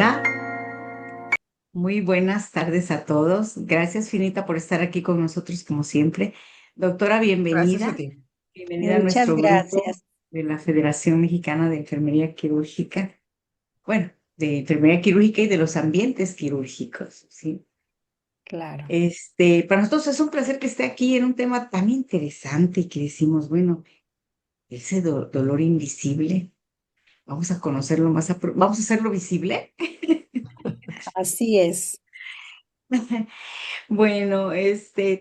Hola, muy buenas tardes a todos. Gracias, Finita, por estar aquí con nosotros como siempre. Doctora, Gracias a bienvenida. ti. Bienvenida a Muchas nuestro grupo gracias. de la Federación Mexicana de Enfermería Quirúrgica. Bueno, de enfermería quirúrgica y de los ambientes quirúrgicos, ¿sí? Claro. Para nosotros es un placer que esté aquí en un tema tan interesante que decimos, bueno, ese dolor invisible, vamos a conocerlo más, vamos a hacerlo visible. Así es. Bueno,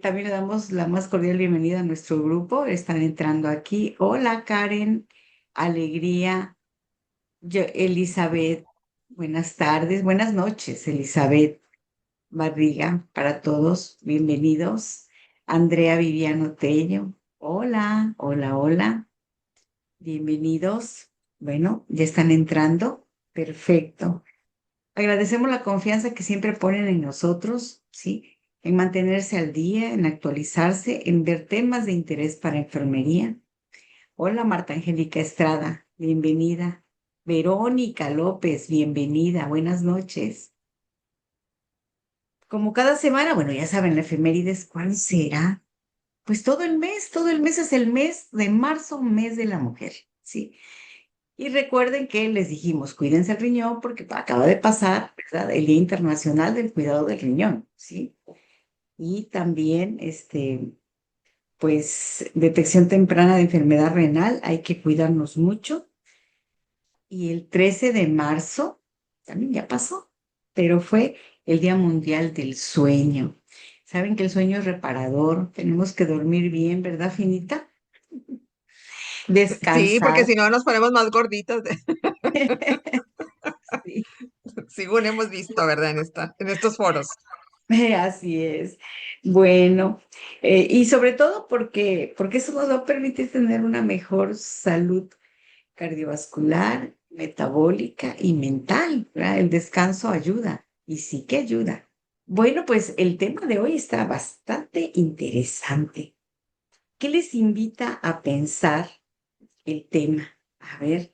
también le damos la más cordial bienvenida a nuestro grupo. Están entrando aquí. Hola, Karen, Alegría, Elizabeth. Buenas tardes, buenas noches, Elizabeth Barriga, para todos. Bienvenidos. Andrea Viviano Tello. Hola, hola, hola. Bienvenidos. Bueno, ya están entrando. Perfecto. Agradecemos la confianza que siempre ponen en nosotros, ¿sí? En mantenerse al día, en actualizarse, en ver temas de interés para enfermería. Hola, Marta Angélica Estrada, bienvenida. Verónica López, bienvenida, buenas noches. Como cada semana, bueno, ya saben, la efemérides, ¿cuál será? Pues todo el mes es el mes de marzo, mes de la mujer, ¿sí? Y recuerden que les dijimos, cuídense el riñón porque acaba de pasar, ¿verdad? El Día Internacional del Cuidado del Riñón, ¿sí? Y también, pues, detección temprana de enfermedad renal, hay que cuidarnos mucho. Y el 13 de marzo, también ya pasó, pero fue el Día Mundial del Sueño. Saben que el sueño es reparador, tenemos que dormir bien, ¿verdad, Finita? Sí, porque Descansar. si no nos ponemos más gorditas, Sí. según hemos visto, ¿verdad? En estos foros. Así es. Bueno, y sobre todo porque eso nos va a permitir tener una mejor salud cardiovascular, metabólica y mental, ¿verdad? El descanso ayuda y sí que ayuda. Bueno, pues el tema de hoy está bastante interesante. ¿Qué les invita a pensar el tema? A ver,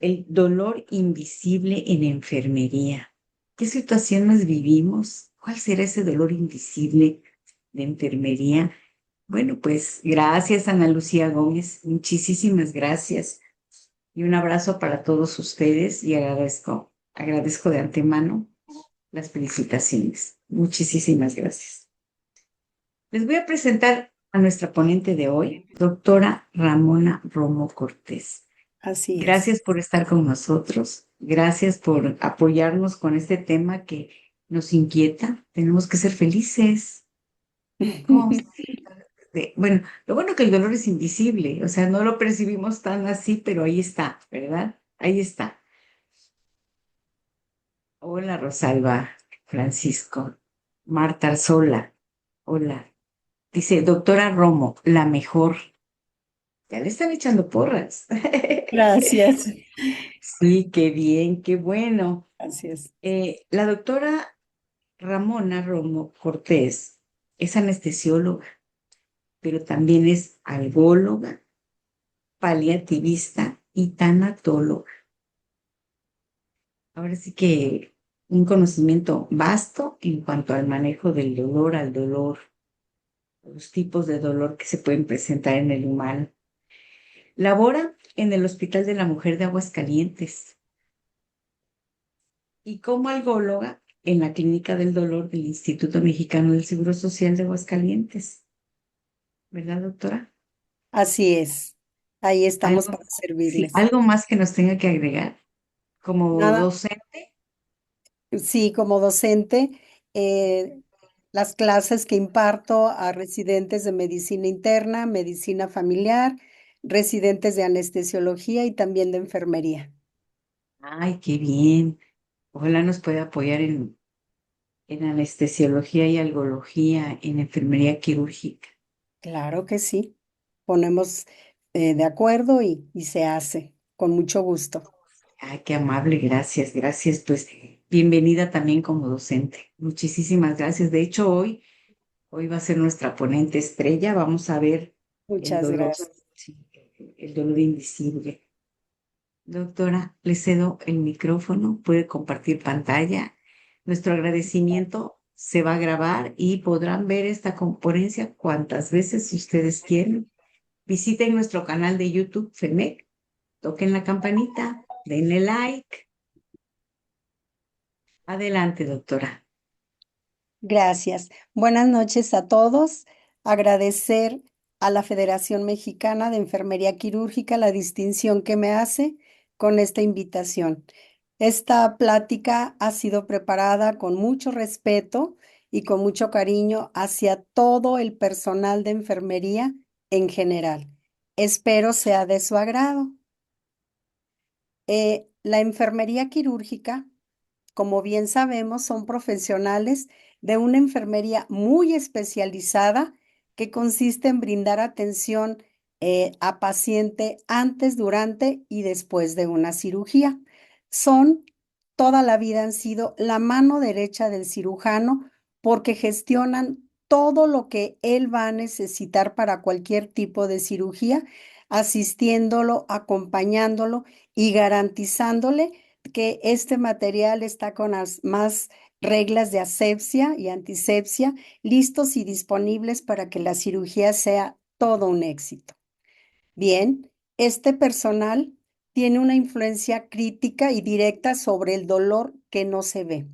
el dolor invisible en enfermería. ¿Qué situaciones vivimos? ¿Cuál será ese dolor invisible de enfermería? Bueno, pues gracias, Ana Lucía Gómez. Muchísimas gracias. Y un abrazo para todos ustedes y agradezco de antemano las felicitaciones. Muchísimas gracias. Les voy a presentar a nuestra ponente de hoy, doctora Ramona Romo Cortés. Así es. Gracias por estar con nosotros. Gracias por apoyarnos con este tema que nos inquieta. Tenemos que ser felices. ¿Cómo vamos a ser? Bueno, lo bueno que el dolor es invisible, o sea, no lo percibimos tan así, pero ahí está, ¿verdad? Ahí está. Hola, Rosalba, Francisco, Marta Sola. Hola. Dice, doctora Romo, la mejor. Ya le están echando porras. Gracias. Sí, qué bien, qué bueno. Así es. La doctora Ramona Romo Cortés es anestesióloga, pero también es algóloga, paliativista y tanatóloga. Ahora sí que un conocimiento vasto en cuanto al manejo del dolor, al dolor, los tipos de dolor que se pueden presentar en el humano. Labora en el Hospital de la Mujer de Aguascalientes y como algóloga en la Clínica del Dolor del Instituto Mexicano del Seguro Social de Aguascalientes. ¿Verdad, doctora? Así es. Ahí estamos Algo, para sí, servirles. algo más que nos tenga que agregar como Nada, docente. sí, como docente, las clases que imparto a residentes de medicina interna, medicina familiar, residentes de anestesiología y también de enfermería. Ay, qué bien. Ojalá nos pueda apoyar en anestesiología y algología, en enfermería quirúrgica. Claro que sí. Ponemos de acuerdo y se hace con mucho gusto. Ay, qué amable, gracias, gracias. Pues bienvenida también como docente. Muchísimas gracias. De hecho, hoy va a ser nuestra ponente estrella. Vamos a ver el Muchas dolor, gracias. sí, el dolor invisible. Doctora, le cedo el micrófono, puede compartir pantalla. Nuestro agradecimiento se va a grabar y podrán ver esta conferencia cuantas veces ustedes quieran. Visiten nuestro canal de YouTube, FEMEC, toquen la campanita, denle like. Adelante, doctora. Gracias. Buenas noches a todos. Agradecer a la Federación Mexicana de Enfermería Quirúrgica la distinción que me hace con esta invitación. Esta plática ha sido preparada con mucho respeto y con mucho cariño hacia todo el personal de enfermería en general. Espero sea de su agrado. La enfermería quirúrgica, como bien sabemos, son profesionales de una enfermería muy especializada que consiste en brindar atención a paciente antes, durante y después de una cirugía. Son, toda la vida han sido la mano derecha del cirujano porque gestionan todo lo que él va a necesitar para cualquier tipo de cirugía, asistiéndolo, acompañándolo y garantizándole que este material está con las más reglas de asepsia y antisepsia listos y disponibles para que la cirugía sea todo un éxito. Bien, este personal tiene una influencia crítica y directa sobre el dolor que no se ve.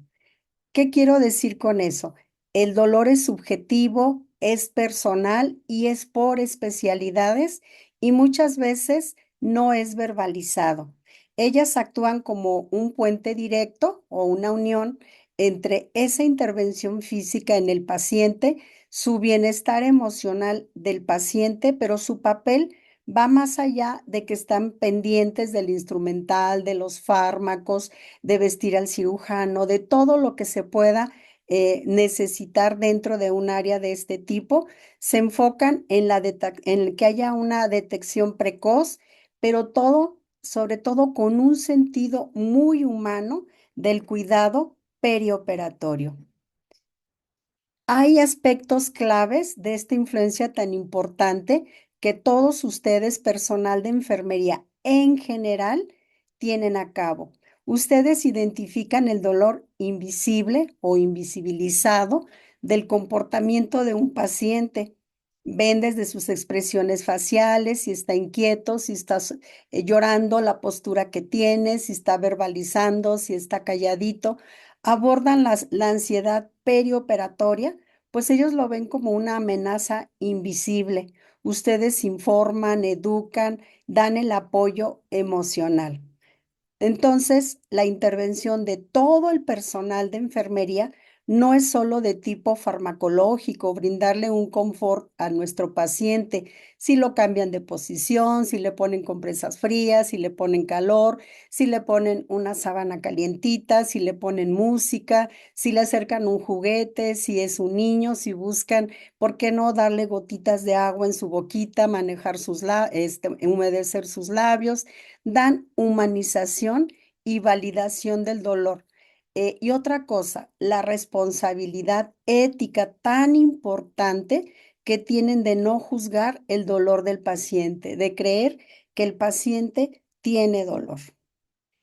¿Qué quiero decir con eso? El dolor es subjetivo, es personal y es por especialidades y muchas veces no es verbalizado. Ellas actúan como un puente directo o una unión entre esa intervención física en el paciente, su bienestar emocional del paciente, pero su papel va más allá de que están pendientes del instrumental, de los fármacos, de vestir al cirujano, de todo lo que se pueda necesitar dentro de un área de este tipo. Se enfocan en que haya una detección precoz, pero todo, sobre todo con un sentido muy humano del cuidado perioperatorio. Hay aspectos claves de esta influencia tan importante que todos ustedes, personal de enfermería en general, tienen a cabo. Ustedes identifican el dolor invisible o invisibilizado del comportamiento de un paciente. Ven desde sus expresiones faciales, si está inquieto, si está llorando, la postura que tiene, si está verbalizando, si está calladito. Abordan la ansiedad perioperatoria, pues ellos lo ven como una amenaza invisible. Ustedes informan, educan, dan el apoyo emocional. Entonces, la intervención de todo el personal de enfermería no es solo de tipo farmacológico, brindarle un confort a nuestro paciente, si lo cambian de posición, si le ponen compresas frías, si le ponen calor, si le ponen una sábana calientita, si le ponen música, si le acercan un juguete, si es un niño, si buscan, ¿por qué no darle gotitas de agua en su boquita, manejar humedecer sus labios? Dan humanización y validación del dolor. Y otra cosa, la responsabilidad ética tan importante que tienen de no juzgar el dolor del paciente, de creer que el paciente tiene dolor.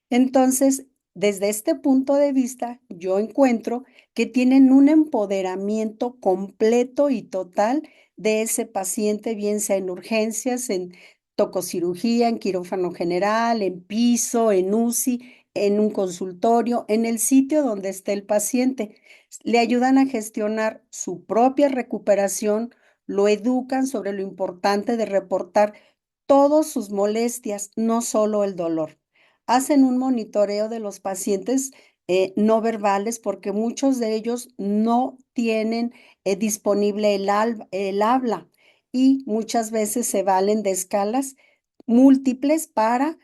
Entonces, desde este punto de vista, yo encuentro que tienen un empoderamiento completo y total de ese paciente, bien sea en urgencias, en tococirugía, en quirófano general, en piso, en UCI, en un consultorio, en el sitio donde esté el paciente. Le ayudan a gestionar su propia recuperación, lo educan sobre lo importante de reportar todas sus molestias, no solo el dolor. Hacen un monitoreo de los pacientes no verbales porque muchos de ellos no tienen disponible el habla y muchas veces se valen de escalas múltiples para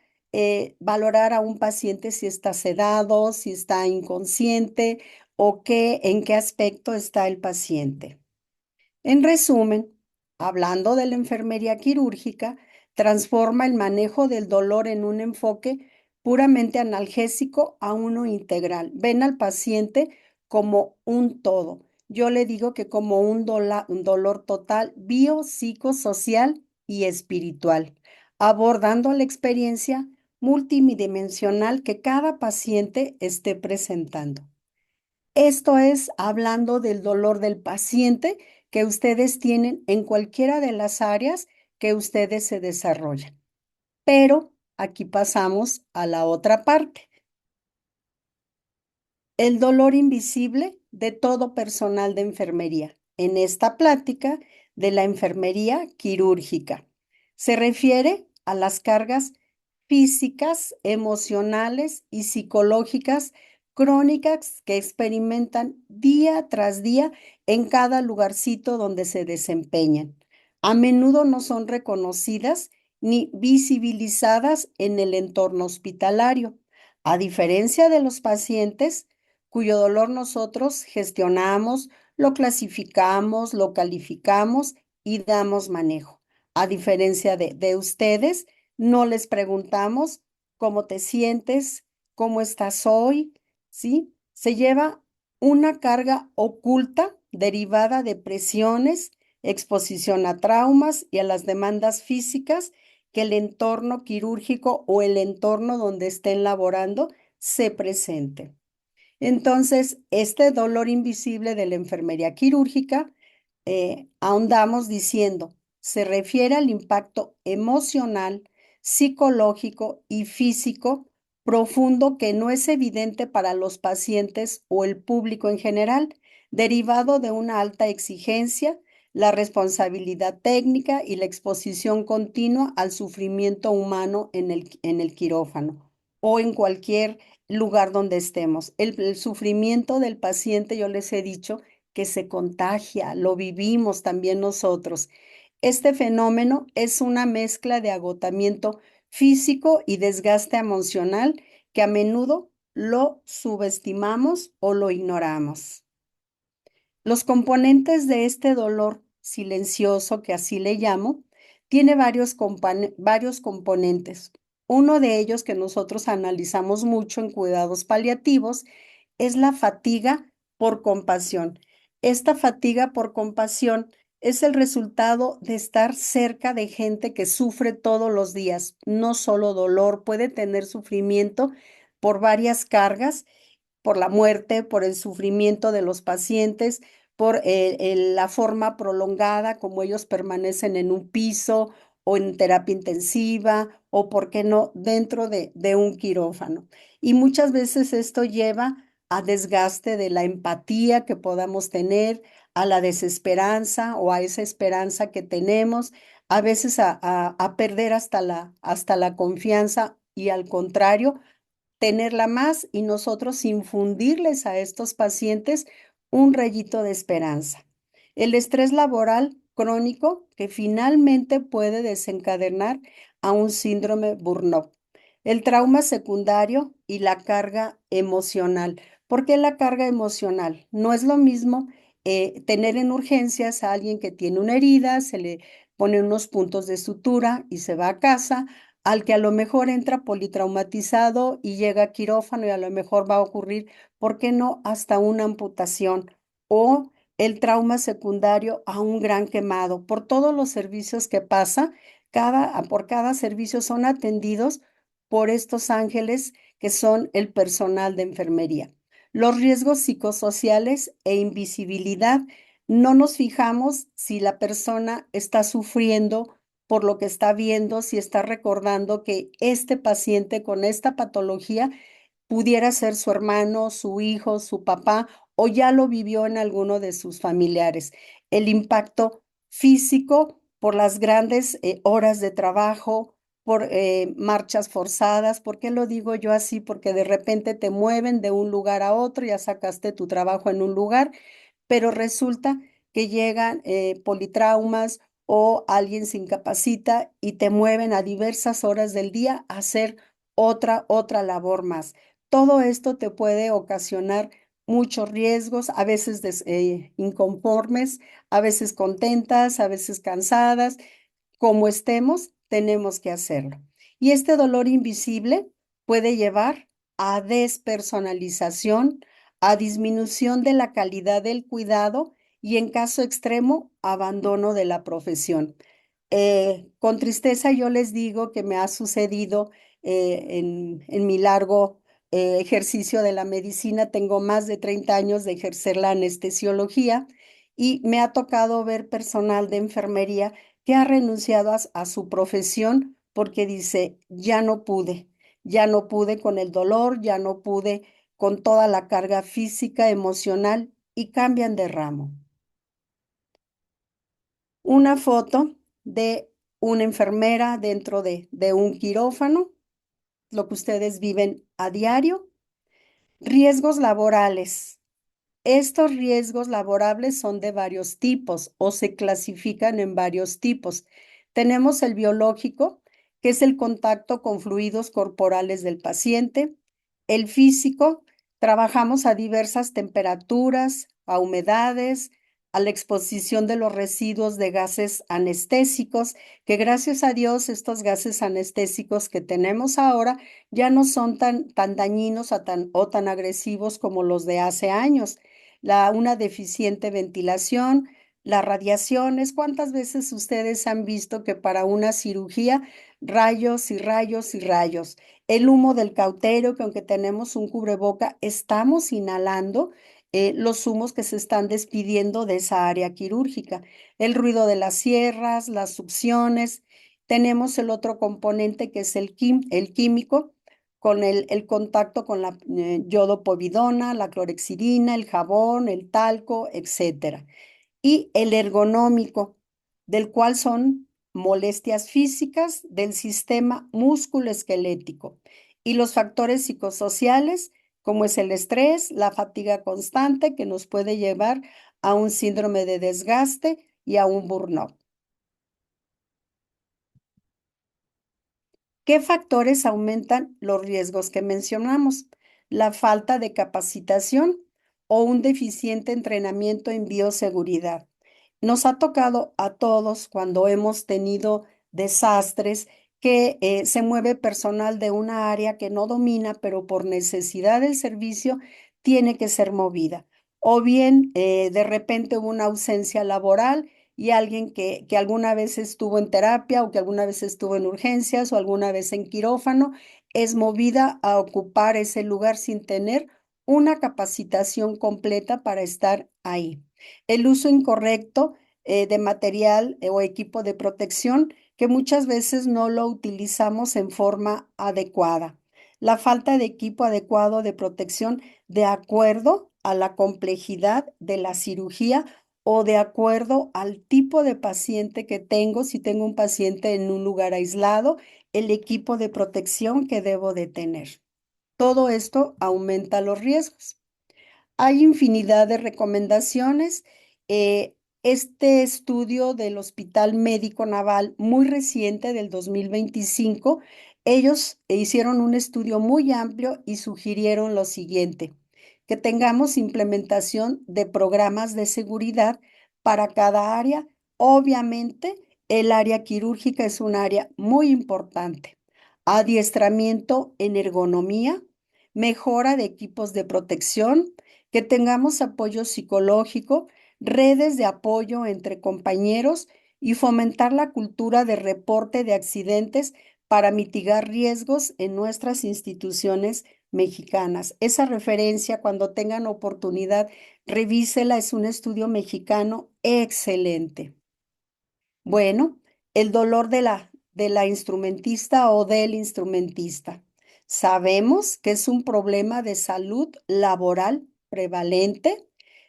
valorar a un paciente si está sedado, si está inconsciente o en qué aspecto está el paciente. En resumen, hablando de la enfermería quirúrgica, transforma el manejo del dolor en un enfoque puramente analgésico a uno integral. Ven al paciente como un todo. Yo le digo que como un dolor total, biopsicosocial y espiritual, abordando la experiencia multidimensional que cada paciente esté presentando. Esto es hablando del dolor del paciente que ustedes tienen en cualquiera de las áreas que ustedes se desarrollan. Pero aquí pasamos a la otra parte. El dolor invisible de todo personal de enfermería. En esta plática de la enfermería quirúrgica. Se refiere a las cargas físicas, emocionales y psicológicas crónicas que experimentan día tras día en cada lugarcito donde se desempeñan. A menudo no son reconocidas ni visibilizadas en el entorno hospitalario. A diferencia de los pacientes, cuyo dolor nosotros gestionamos, lo clasificamos, lo calificamos y damos manejo. A diferencia de ustedes, no les preguntamos cómo te sientes, cómo estás hoy, ¿sí? Se lleva una carga oculta derivada de presiones, exposición a traumas y a las demandas físicas que el entorno quirúrgico o el entorno donde estén laborando se presente. Entonces, este dolor invisible de la enfermería quirúrgica, ahondamos diciendo, se refiere al impacto emocional, psicológico y físico profundo que no es evidente para los pacientes o el público en general, derivado de una alta exigencia, la responsabilidad técnica y la exposición continua al sufrimiento humano en el quirófano o en cualquier lugar donde estemos. El sufrimiento del paciente, yo les he dicho, que se contagia, lo vivimos también nosotros. Este fenómeno es una mezcla de agotamiento físico y desgaste emocional que a menudo lo subestimamos o lo ignoramos. Los componentes de este dolor silencioso, que así le llamo, tiene varios componentes. Uno de ellos que nosotros analizamos mucho en cuidados paliativos es la fatiga por compasión. Esta fatiga por compasión es el resultado de estar cerca de gente que sufre todos los días, no solo dolor, puede tener sufrimiento por varias cargas, por la muerte, por el sufrimiento de los pacientes, por la forma prolongada como ellos permanecen en un piso o en terapia intensiva o, por qué no, dentro de un quirófano. Y muchas veces esto lleva a desgaste de la empatía que podamos tener, a la desesperanza o a esa esperanza que tenemos, a veces a perder hasta la confianza y al contrario, tenerla más y nosotros infundirles a estos pacientes un rayito de esperanza. El estrés laboral crónico que finalmente puede desencadenar a un síndrome burnout. El trauma secundario y la carga emocional. ¿Por qué la carga emocional? No es lo mismo tener en urgencias a alguien que tiene una herida, se le pone unos puntos de sutura y se va a casa, al que a lo mejor entra politraumatizado y llega a quirófano y a lo mejor va a ocurrir, ¿por qué no?, hasta una amputación o el trauma secundario a un gran quemado. Por todos los servicios que pasa, por cada servicio son atendidos por estos ángeles que son el personal de enfermería. Los riesgos psicosociales e invisibilidad, no nos fijamos si la persona está sufriendo por lo que está viendo, si está recordando que este paciente con esta patología pudiera ser su hermano, su hijo, su papá, o ya lo vivió en alguno de sus familiares. El impacto físico por las grandes horas de trabajo, por marchas forzadas. ¿Por qué lo digo yo así? Porque de repente te mueven de un lugar a otro, ya sacaste tu trabajo en un lugar, pero resulta que llegan politraumas o alguien se incapacita y te mueven a diversas horas del día a hacer otra labor más. Todo esto te puede ocasionar muchos riesgos, a veces inconformes, a veces contentas, a veces cansadas. Como estemos, tenemos que hacerlo. Y este dolor invisible puede llevar a despersonalización, a disminución de la calidad del cuidado y, en caso extremo, abandono de la profesión. Con tristeza yo les digo que me ha sucedido en mi largo ejercicio de la medicina. Tengo más de 30 años de ejercer la anestesiología y me ha tocado ver personal de enfermería que ha renunciado a su profesión porque dice, ya no pude con el dolor, ya no pude con toda la carga física, emocional y cambian de ramo. Una foto de una enfermera dentro de un quirófano, lo que ustedes viven a diario. Riesgos laborales. Estos riesgos laborables son de varios tipos o se clasifican en varios tipos. Tenemos el biológico, que es el contacto con fluidos corporales del paciente. El físico, trabajamos a diversas temperaturas, a humedades, a la exposición de los residuos de gases anestésicos, que gracias a Dios estos gases anestésicos que tenemos ahora ya no son tan dañinos o tan agresivos como los de hace años. Una deficiente ventilación, las radiaciones. ¿Cuántas veces ustedes han visto que para una cirugía rayos y rayos y rayos? El humo del cautero, que aunque tenemos un cubreboca, estamos inhalando los humos que se están despidiendo de esa área quirúrgica. El ruido de las sierras, las succiones. Tenemos el otro componente que es el químico, con el contacto con la yodopovidona, la clorexidina, el jabón, el talco, etcétera. Y el ergonómico, del cual son molestias físicas del sistema músculo-esquelético. Y los factores psicosociales, como es el estrés, la fatiga constante, que nos puede llevar a un síndrome de desgaste y a un burnout. ¿Qué factores aumentan los riesgos que mencionamos? La falta de capacitación o un deficiente entrenamiento en bioseguridad. Nos ha tocado a todos cuando hemos tenido desastres que se mueve personal de una área que no domina, pero por necesidad del servicio tiene que ser movida. O bien de repente hubo una ausencia laboral y alguien que alguna vez estuvo en terapia o que alguna vez estuvo en urgencias o alguna vez en quirófano, es movida a ocupar ese lugar sin tener una capacitación completa para estar ahí. El uso incorrecto de material o equipo de protección que muchas veces no lo utilizamos en forma adecuada. La falta de equipo adecuado de protección de acuerdo a la complejidad de la cirugía o de acuerdo al tipo de paciente que tengo. Si tengo un paciente en un lugar aislado, el equipo de protección que debo de tener. Todo esto aumenta los riesgos. Hay infinidad de recomendaciones. Este estudio del Hospital Médico Naval, muy reciente del 2025, ellos hicieron un estudio muy amplio y sugirieron lo siguiente: que tengamos implementación de programas de seguridad para cada área. Obviamente, el área quirúrgica es un área muy importante. Adiestramiento en ergonomía, mejora de equipos de protección, que tengamos apoyo psicológico, redes de apoyo entre compañeros y fomentar la cultura de reporte de accidentes para mitigar riesgos en nuestras instituciones mexicanas. Esa referencia, cuando tengan oportunidad, revísela, es un estudio mexicano excelente. Bueno, el dolor de la instrumentista o del instrumentista. Sabemos que es un problema de salud laboral prevalente,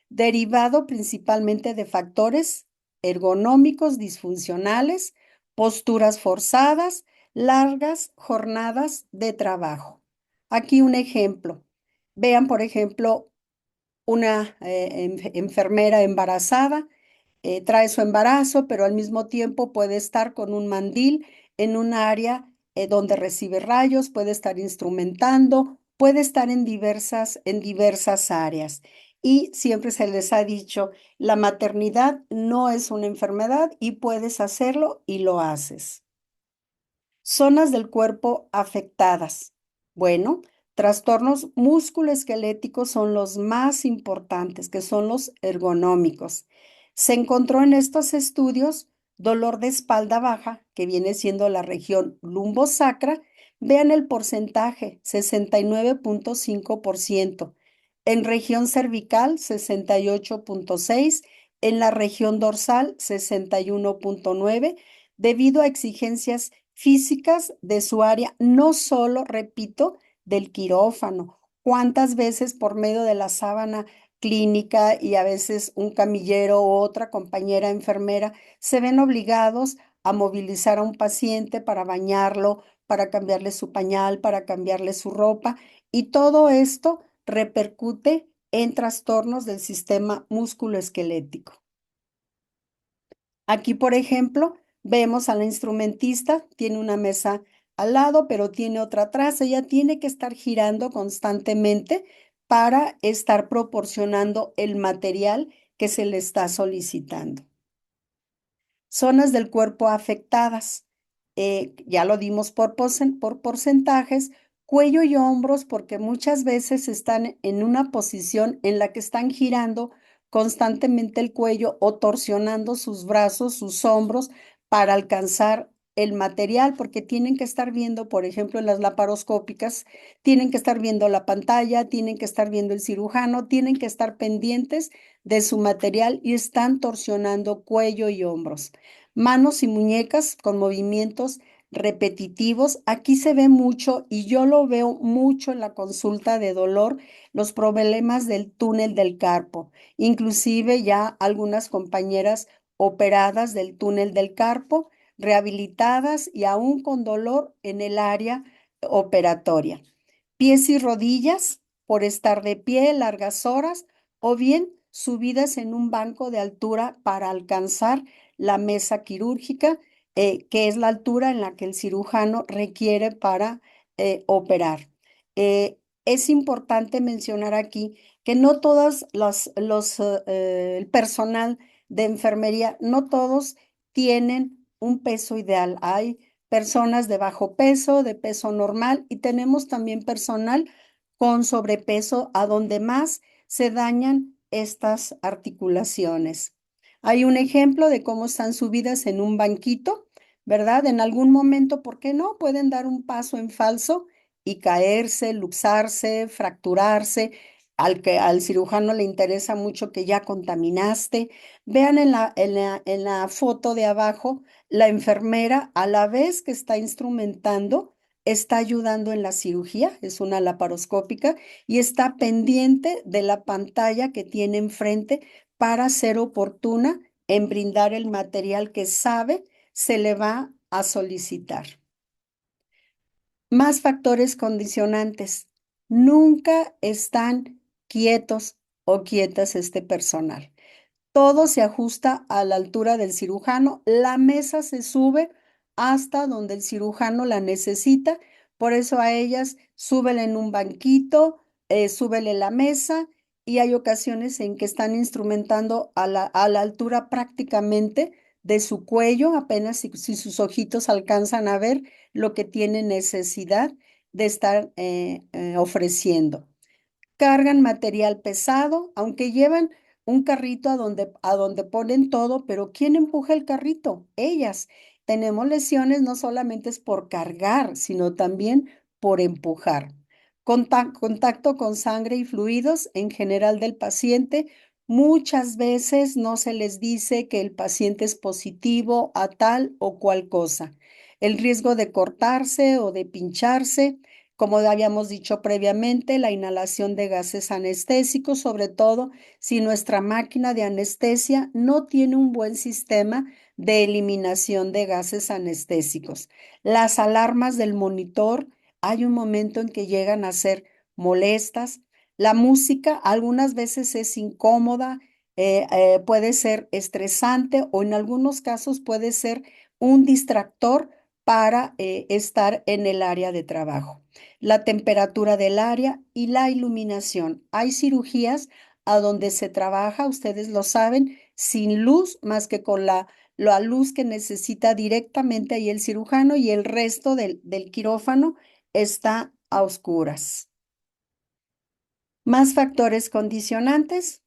derivado principalmente de factores ergonómicos disfuncionales, posturas forzadas, largas jornadas de trabajo. Aquí un ejemplo. Vean, por ejemplo, una enfermera embarazada trae su embarazo, pero al mismo tiempo puede estar con un mandil en un área donde recibe rayos, puede estar instrumentando, puede estar en diversas áreas. Y siempre se les ha dicho, la maternidad no es una enfermedad y puedes hacerlo y lo haces. Zonas del cuerpo afectadas. Bueno, trastornos musculoesqueléticos son los más importantes, que son los ergonómicos. Se encontró en estos estudios dolor de espalda baja, que viene siendo la región lumbosacra, Vean el porcentaje, 69.5%. En región cervical, 68.6%. En la región dorsal, 61.9%, debido a exigencias físicas de su área, no solo, repito, del quirófano. ¿Cuántas veces por medio de la sábana clínica y a veces un camillero u otra compañera enfermera se ven obligados a movilizar a un paciente para bañarlo, para cambiarle su pañal, para cambiarle su ropa? Y todo esto repercute en trastornos del sistema musculoesquelético. Aquí, por ejemplo, vemos a la instrumentista, tiene una mesa al lado, pero tiene otra atrás. Ella tiene que estar girando constantemente para estar proporcionando el material que se le está solicitando. Zonas del cuerpo afectadas. Ya lo dimos por porcentajes. Cuello y hombros, porque muchas veces están en una posición en la que están girando constantemente el cuello o torsionando sus brazos, sus hombros para alcanzar el material, porque tienen que estar viendo, por ejemplo, en las laparoscópicas, tienen que estar viendo la pantalla, tienen que estar viendo el cirujano, tienen que estar pendientes de su material y están torsionando cuello y hombros. Manos y muñecas con movimientos repetitivos. Aquí se ve mucho y yo lo veo mucho en la consulta de dolor, los problemas del túnel del carpo. Inclusive ya algunas compañeras operadas del túnel del carpo, rehabilitadas y aún con dolor en el área operatoria. Pies y rodillas por estar de pie largas horas o bien subidas en un banco de altura para alcanzar la mesa quirúrgica, que es la altura en la que el cirujano requiere para operar. Es importante mencionar aquí que no todas el personal de enfermería, no todos tienen un peso ideal. Hay personas de bajo peso, de peso normal, y tenemos también personal con sobrepeso, a donde más se dañan estas articulaciones. Hay un ejemplo de cómo están subidas en un banquito, ¿verdad? En algún momento, ¿por qué no? Pueden dar un paso en falso y caerse, luxarse, fracturarse. Al cirujano le interesa mucho que ya contaminaste. Vean en la foto de abajo, la enfermera, a la vez que está instrumentando, está ayudando en la cirugía, es una laparoscópica, y está pendiente de la pantalla que tiene enfrente para ser oportuna en brindar el material que sabe se le va a solicitar. Más factores condicionantes. Nunca están quietos o quietas este personal. Todo se ajusta a la altura del cirujano. La mesa se sube hasta donde el cirujano la necesita. Por eso a ellas súbele en un banquito, súbele la mesa, y hay ocasiones en que están instrumentando a la altura prácticamente de su cuello, apenas si sus ojitos alcanzan a ver lo que tiene necesidad de estar ofreciendo. Cargan material pesado, aunque llevan un carrito a donde ponen todo, pero ¿quién empuja el carrito? Ellas. Tenemos lesiones no solamente es por cargar, sino también por empujar. Contacto con sangre y fluidos en general del paciente. Muchas veces no se les dice que el paciente es positivo a tal o cual cosa. El riesgo de cortarse o de pincharse, como habíamos dicho previamente, la inhalación de gases anestésicos, sobre todo si nuestra máquina de anestesia no tiene un buen sistema de eliminación de gases anestésicos. Las alarmas del monitor, hay un momento en que llegan a ser molestas. La música algunas veces es incómoda, puede ser estresante o en algunos casos puede ser un distractor para estar en el área de trabajo. La temperatura del área y la iluminación. Hay cirugías a donde se trabaja, ustedes lo saben, sin luz más que con la luz que necesita directamente ahí el cirujano, y el resto del quirófano está a oscuras. Más factores condicionantes.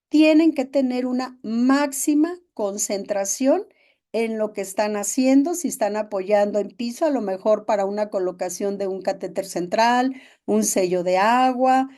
Tienen que tener una máxima concentración en lo que están haciendo, si están apoyando en piso, a lo mejor para una colocación de un catéter central, un sello de agua,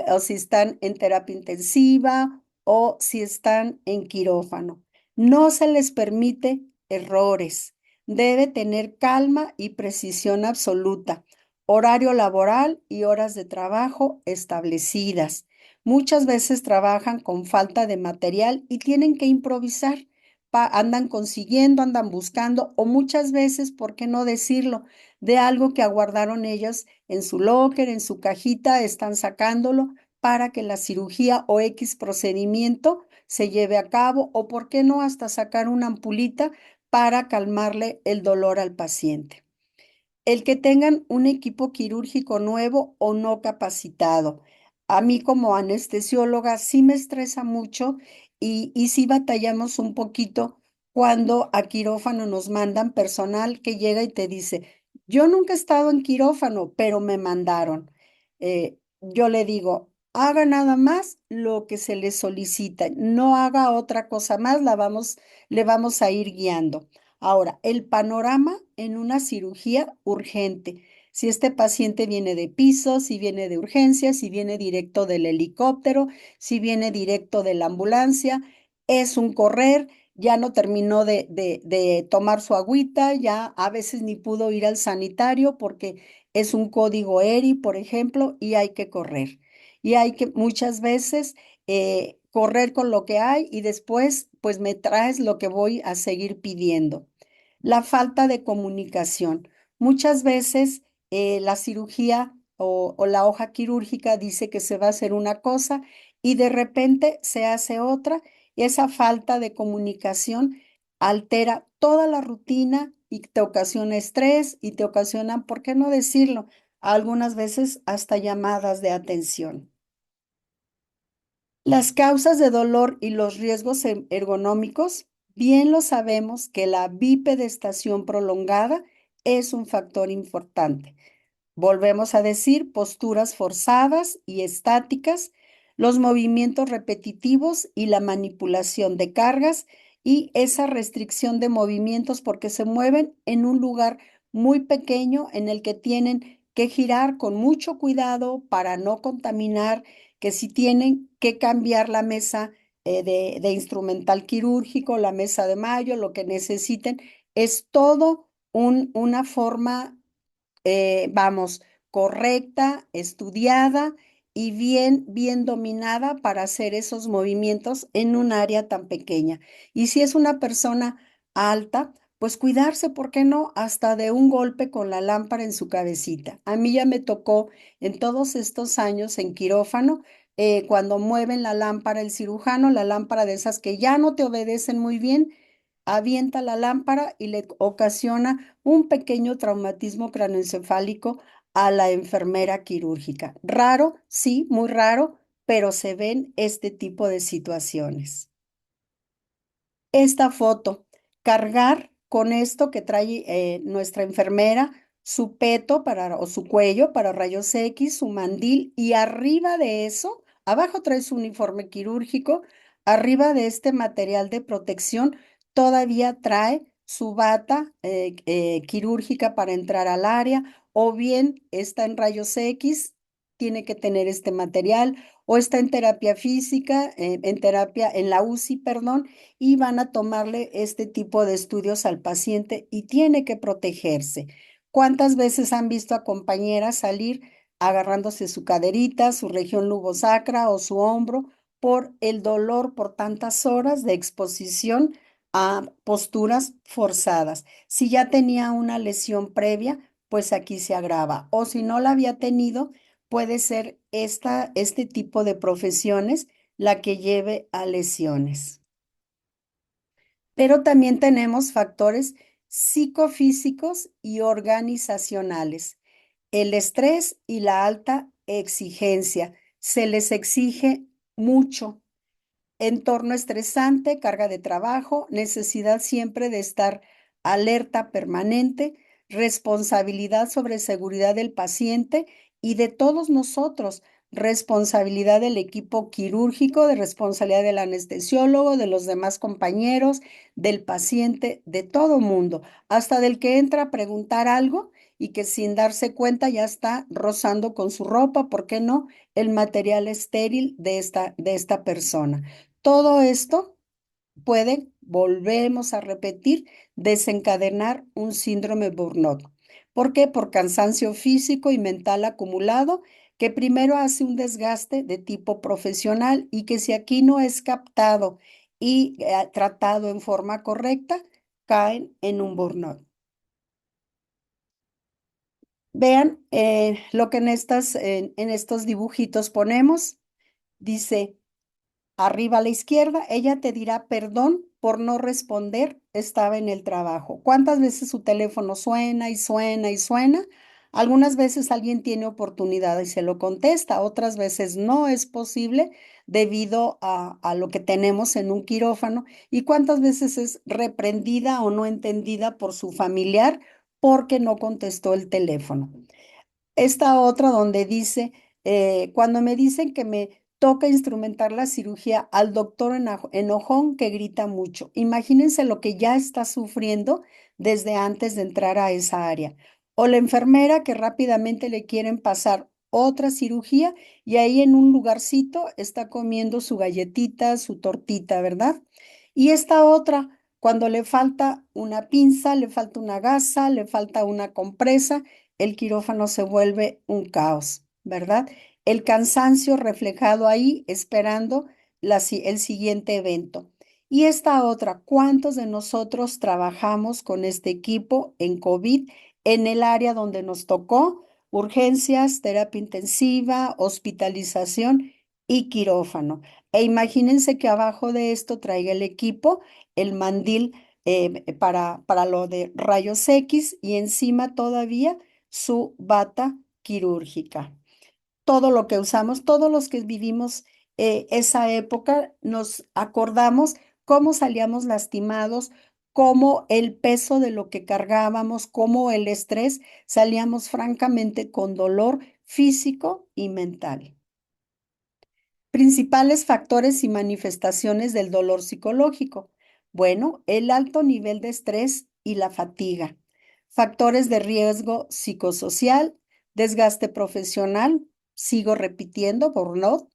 o si están en terapia intensiva o si están en quirófano. No se les permite errores. Debe tener calma y precisión absoluta, horario laboral y horas de trabajo establecidas. Muchas veces trabajan con falta de material y tienen que improvisar. Andan consiguiendo, andan buscando, o muchas veces, ¿por qué no decirlo? De algo que aguardaron ellos en su locker, en su cajita, están sacándolo para que la cirugía o X procedimiento se lleve a cabo, o por qué no hasta sacar una ampulita para calmarle el dolor al paciente. El que tengan un equipo quirúrgico nuevo o no capacitado. A mí como anestesióloga sí me estresa mucho y sí batallamos un poquito cuando a quirófano nos mandan personal que llega y te dice, yo nunca he estado en quirófano, pero me mandaron. Yo le digo, haga nada más lo que se le solicita, no haga otra cosa más, le vamos a ir guiando. Ahora, el panorama en una cirugía urgente. Si este paciente viene de piso, si viene de urgencia, si viene directo del helicóptero, si viene directo de la ambulancia, es un correr, ya no terminó de tomar su agüita, ya a veces ni pudo ir al sanitario porque es un código ERI, por ejemplo, y hay que correr. Y hay que muchas veces correr con lo que hay y después pues me traes lo que voy a seguir pidiendo. La falta de comunicación. Muchas veces la cirugía o la hoja quirúrgica dice que se va a hacer una cosa y de repente se hace otra y esa falta de comunicación altera toda la rutina y te ocasiona estrés y te ocasiona, ¿por qué no decirlo? Algunas veces hasta llamadas de atención. Las causas de dolor y los riesgos ergonómicos, bien lo sabemos que la bipedestación prolongada es un factor importante. Volvemos a decir posturas forzadas y estáticas, los movimientos repetitivos y la manipulación de cargas y esa restricción de movimientos porque se mueven en un lugar muy pequeño en el que tienen que girar con mucho cuidado para no contaminar, que si tienen que cambiar la mesa de instrumental quirúrgico, la mesa de mayo, lo que necesiten, es todo una forma vamos, correcta, estudiada y bien dominada para hacer esos movimientos en un área tan pequeña. Y si es una persona alta, pues cuidarse, ¿por qué no? Hasta de un golpe con la lámpara en su cabecita. A mí ya me tocó en todos estos años en quirófano, cuando mueven la lámpara el cirujano, la lámpara de esas que ya no te obedecen muy bien, avienta la lámpara y le ocasiona un pequeño traumatismo craneoencefálico a la enfermera quirúrgica. Raro, sí, muy raro, pero se ven este tipo de situaciones. Esta foto, cargar con esto que trae nuestra enfermera, su peto o su cuello para rayos X, su mandil y arriba de eso, abajo trae su uniforme quirúrgico, arriba de este material de protección todavía trae su bata quirúrgica para entrar al área o bien está en rayos X, tiene que tener este material o está en terapia física, en la UCI, perdón, y van a tomarle este tipo de estudios al paciente y tiene que protegerse. ¿Cuántas veces han visto a compañeras salir agarrándose su caderita, su región lubosacra o su hombro por el dolor por tantas horas de exposición a posturas forzadas? Si ya tenía una lesión previa, pues aquí se agrava. O si no la había tenido, puede ser este tipo de profesiones la que lleve a lesiones. Pero también tenemos factores psicofísicos y organizacionales. El estrés y la alta exigencia. Se les exige mucho. Entorno estresante, carga de trabajo, necesidad siempre de estar alerta permanente, responsabilidad sobre seguridad del paciente y de todos nosotros, responsabilidad del equipo quirúrgico, de responsabilidad del anestesiólogo, de los demás compañeros, del paciente, de todo mundo, hasta del que entra a preguntar algo y que sin darse cuenta ya está rozando con su ropa, ¿por qué no? El material estéril de esta persona. Todo esto puede, volvemos a repetir, desencadenar un síndrome burnout. ¿Por qué? Por cansancio físico y mental acumulado, que primero hace un desgaste de tipo profesional y que si aquí no es captado y tratado en forma correcta, caen en un burnout. Vean lo que en estos dibujitos ponemos. Dice, arriba a la izquierda, ella te dirá perdón por no responder, estaba en el trabajo. ¿Cuántas veces su teléfono suena y suena y suena? Algunas veces alguien tiene oportunidad y se lo contesta, otras veces no es posible debido a lo que tenemos en un quirófano. ¿Y cuántas veces es reprendida o no entendida por su familiar porque no contestó el teléfono? Esta otra donde dice, cuando me dicen que me toca instrumentar la cirugía al doctor enojón que grita mucho. Imagínense lo que ya está sufriendo desde antes de entrar a esa área. O la enfermera que rápidamente le quieren pasar otra cirugía y ahí en un lugarcito está comiendo su galletita, su tortita, ¿verdad? Y esta otra, cuando le falta una pinza, le falta una gasa, le falta una compresa, el quirófano se vuelve un caos, ¿verdad? El cansancio reflejado ahí esperando el siguiente evento. Y esta otra, ¿cuántos de nosotros trabajamos con este equipo en COVID en el área donde nos tocó? Urgencias, terapia intensiva, hospitalización y quirófano. E imagínense que abajo de esto traiga el equipo, el mandil para lo de rayos X y encima todavía su bata quirúrgica. Todo lo que usamos, todos los que vivimos esa época, nos acordamos cómo salíamos lastimados, cómo el peso de lo que cargábamos, cómo el estrés, salíamos francamente con dolor físico y mental. Principales factores y manifestaciones del dolor psicológico. Bueno, el alto nivel de estrés y la fatiga. Factores de riesgo psicosocial, desgaste profesional, sigo repitiendo, burnout,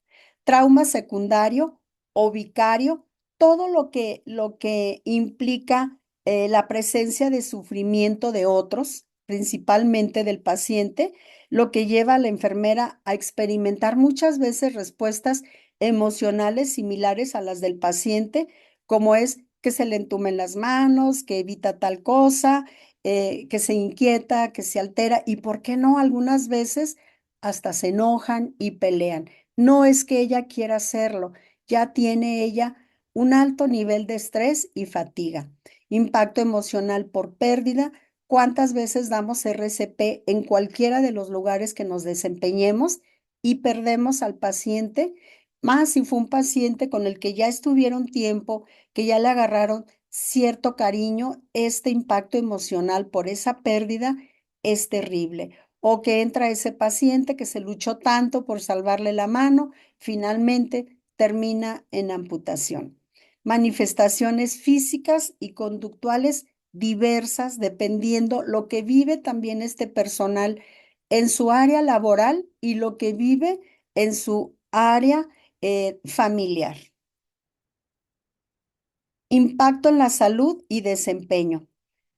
trauma secundario o vicario, todo lo que implica la presencia de sufrimiento de otros, principalmente del paciente, lo que lleva a la enfermera a experimentar muchas veces respuestas emocionales similares a las del paciente, como es que se le entumen las manos, que evita tal cosa, que se inquieta, que se altera y, ¿por qué no? Algunas veces hasta se enojan y pelean. No es que ella quiera hacerlo, ya tiene ella un alto nivel de estrés y fatiga. Impacto emocional por pérdida. ¿Cuántas veces damos RCP en cualquiera de los lugares que nos desempeñemos y perdemos al paciente? Más si fue un paciente con el que ya estuvieron tiempo, que ya le agarraron cierto cariño, este impacto emocional por esa pérdida es terrible. O que entra ese paciente que se luchó tanto por salvarle la mano, finalmente termina en amputación. Manifestaciones físicas y conductuales diversas dependiendo lo que vive también este personal en su área laboral y lo que vive en su área familiar. Impacto en la salud y desempeño.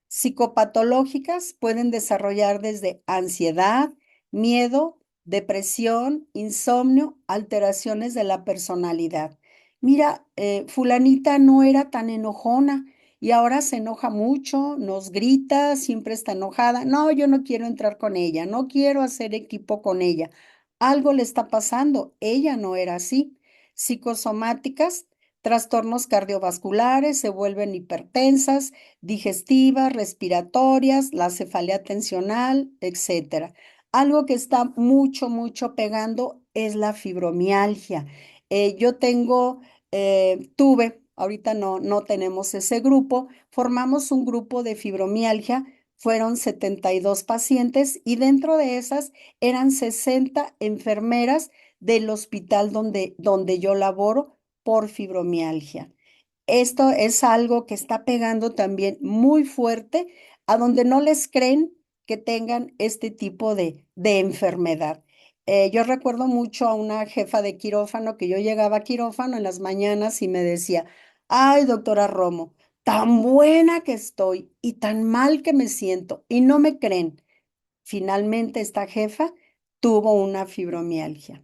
Psicopatológicas pueden desarrollar desde ansiedad, miedo, depresión, insomnio, alteraciones de la personalidad. Mira, fulanita no era tan enojona y ahora se enoja mucho, nos grita, siempre está enojada. No, yo no quiero entrar con ella, no quiero hacer equipo con ella. Algo le está pasando, ella no era así. Psicosomáticas, trastornos cardiovasculares, se vuelven hipertensas, digestivas, respiratorias, la cefalea tensional, etcétera. Algo que está mucho pegando es la fibromialgia. Yo tuve, ahorita no tenemos ese grupo, formamos un grupo de fibromialgia, fueron 72 pacientes y dentro de esas eran 60 enfermeras del hospital donde yo laboro por fibromialgia. Esto es algo que está pegando también muy fuerte a donde no les creen que tengan este tipo de enfermedad. Yo recuerdo mucho a una jefa de quirófano que yo llegaba a quirófano en las mañanas y me decía, ay, doctora Romo, tan buena que estoy y tan mal que me siento y no me creen. Finalmente esta jefa tuvo una fibromialgia.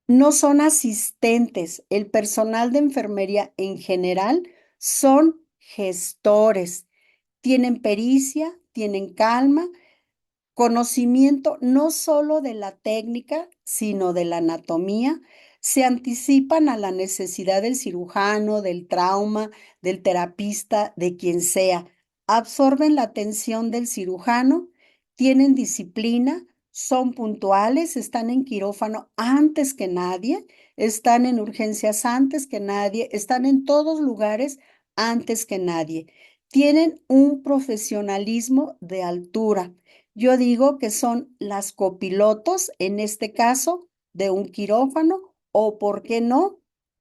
No son asistentes, el personal de enfermería en general son gestores, tienen pericia, tienen calma, conocimiento no solo de la técnica, sino de la anatomía, se anticipan a la necesidad del cirujano, del trauma, del terapista, de quien sea, absorben la atención del cirujano, tienen disciplina, son puntuales, están en quirófano antes que nadie, están en urgencias antes que nadie, están en todos lugares antes que nadie. Tienen un profesionalismo de altura. Yo digo que son las copilotos, en este caso, de un quirófano o, ¿por qué no?,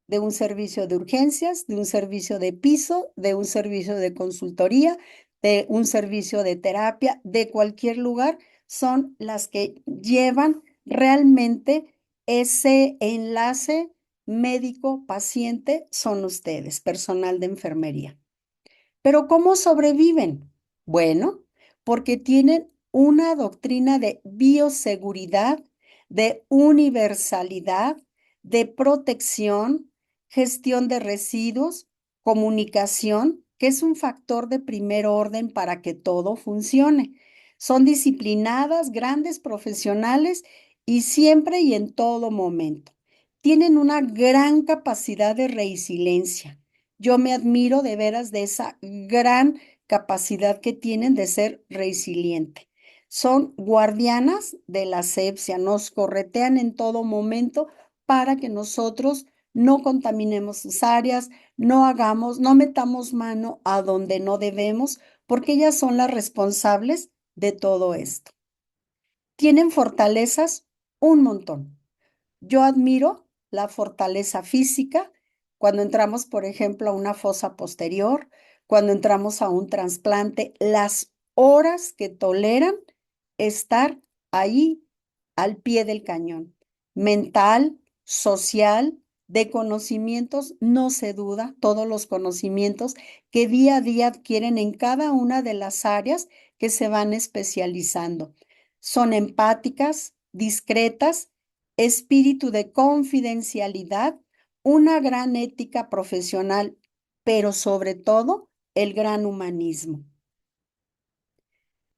de un servicio de urgencias, de un servicio de piso, de un servicio de consultoría, de un servicio de terapia, de cualquier lugar, son las que llevan realmente ese enlace médico-paciente, son ustedes, personal de enfermería. Pero ¿cómo sobreviven? Bueno, porque tienen una doctrina de bioseguridad, de universalidad, de protección, gestión de residuos, comunicación, que es un factor de primer orden para que todo funcione. Son disciplinadas, grandes profesionales y siempre y en todo momento. Tienen una gran capacidad de resiliencia. Yo me admiro de veras de esa gran capacidad que tienen de ser resiliente. Son guardianas de la asepsia, nos corretean en todo momento para que nosotros no contaminemos sus áreas, no metamos mano a donde no debemos, porque ellas son las responsables de todo esto. Tienen fortalezas un montón. Yo admiro la fortaleza física cuando entramos, por ejemplo, a una fosa posterior, cuando entramos a un trasplante, las horas que toleran estar ahí al pie del cañón. Mental, social, de conocimientos, no se duda, todos los conocimientos que día a día adquieren en cada una de las áreas que se van especializando. Son empáticas, discretas, espíritu de confidencialidad, una gran ética profesional, pero sobre todo el gran humanismo.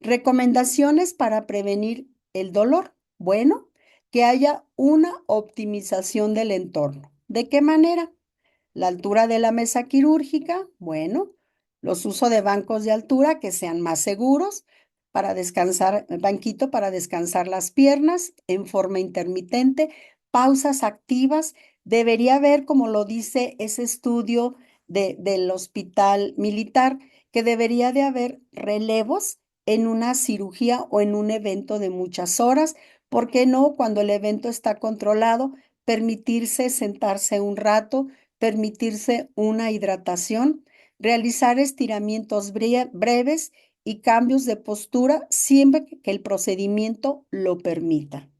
Recomendaciones para prevenir el dolor. Bueno, que haya una optimización del entorno. ¿De qué manera? La altura de la mesa quirúrgica, bueno, los usos de bancos de altura que sean más seguros para descansar, banquito para descansar las piernas en forma intermitente, pausas activas. Debería haber, como lo dice ese estudio del hospital militar, que debería de haber relevos en una cirugía o en un evento de muchas horas. ¿Por qué no, cuando el evento está controlado, permitirse sentarse un rato, permitirse una hidratación, realizar estiramientos breves y cambios de postura siempre que el procedimiento lo permita?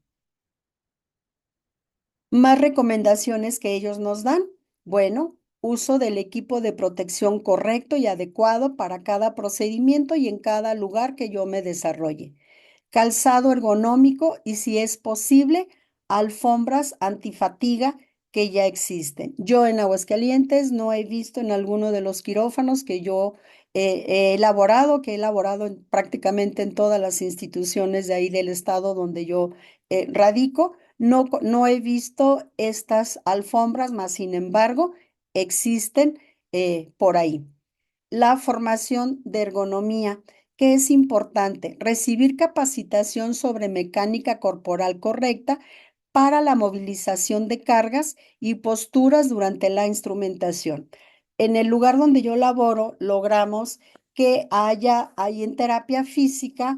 Más recomendaciones que ellos nos dan. Bueno, uso del equipo de protección correcto y adecuado para cada procedimiento y en cada lugar que yo me desarrolle. Calzado ergonómico y, si es posible, alfombras antifatiga que ya existen. Yo en Aguascalientes no he visto en alguno de los quirófanos que yo he elaborado, prácticamente en todas las instituciones de ahí del estado donde yo radico. No, no he visto estas alfombras, mas sin embargo existen por ahí. La formación de ergonomía, que es importante, recibir capacitación sobre mecánica corporal correcta para la movilización de cargas y posturas durante la instrumentación. En el lugar donde yo laboro, logramos que haya ahí en terapia física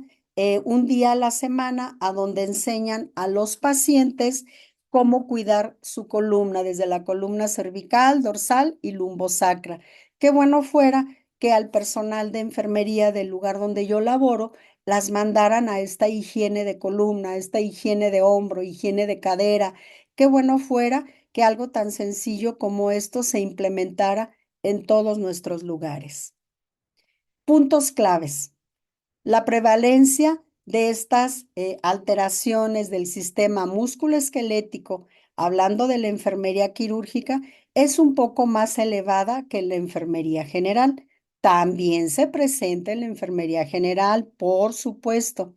un día a la semana a donde enseñan a los pacientes cómo cuidar su columna, desde la columna cervical, dorsal y lumbosacra. Qué bueno fuera que al personal de enfermería del lugar donde yo laboro las mandaran a esta higiene de columna, a esta higiene de hombro, higiene de cadera. Qué bueno fuera que algo tan sencillo como esto se implementara en todos nuestros lugares. Puntos claves. La prevalencia de estas alteraciones del sistema musculoesquelético, hablando de la enfermería quirúrgica, es un poco más elevada que en la enfermería general. También se presenta en la enfermería general, por supuesto.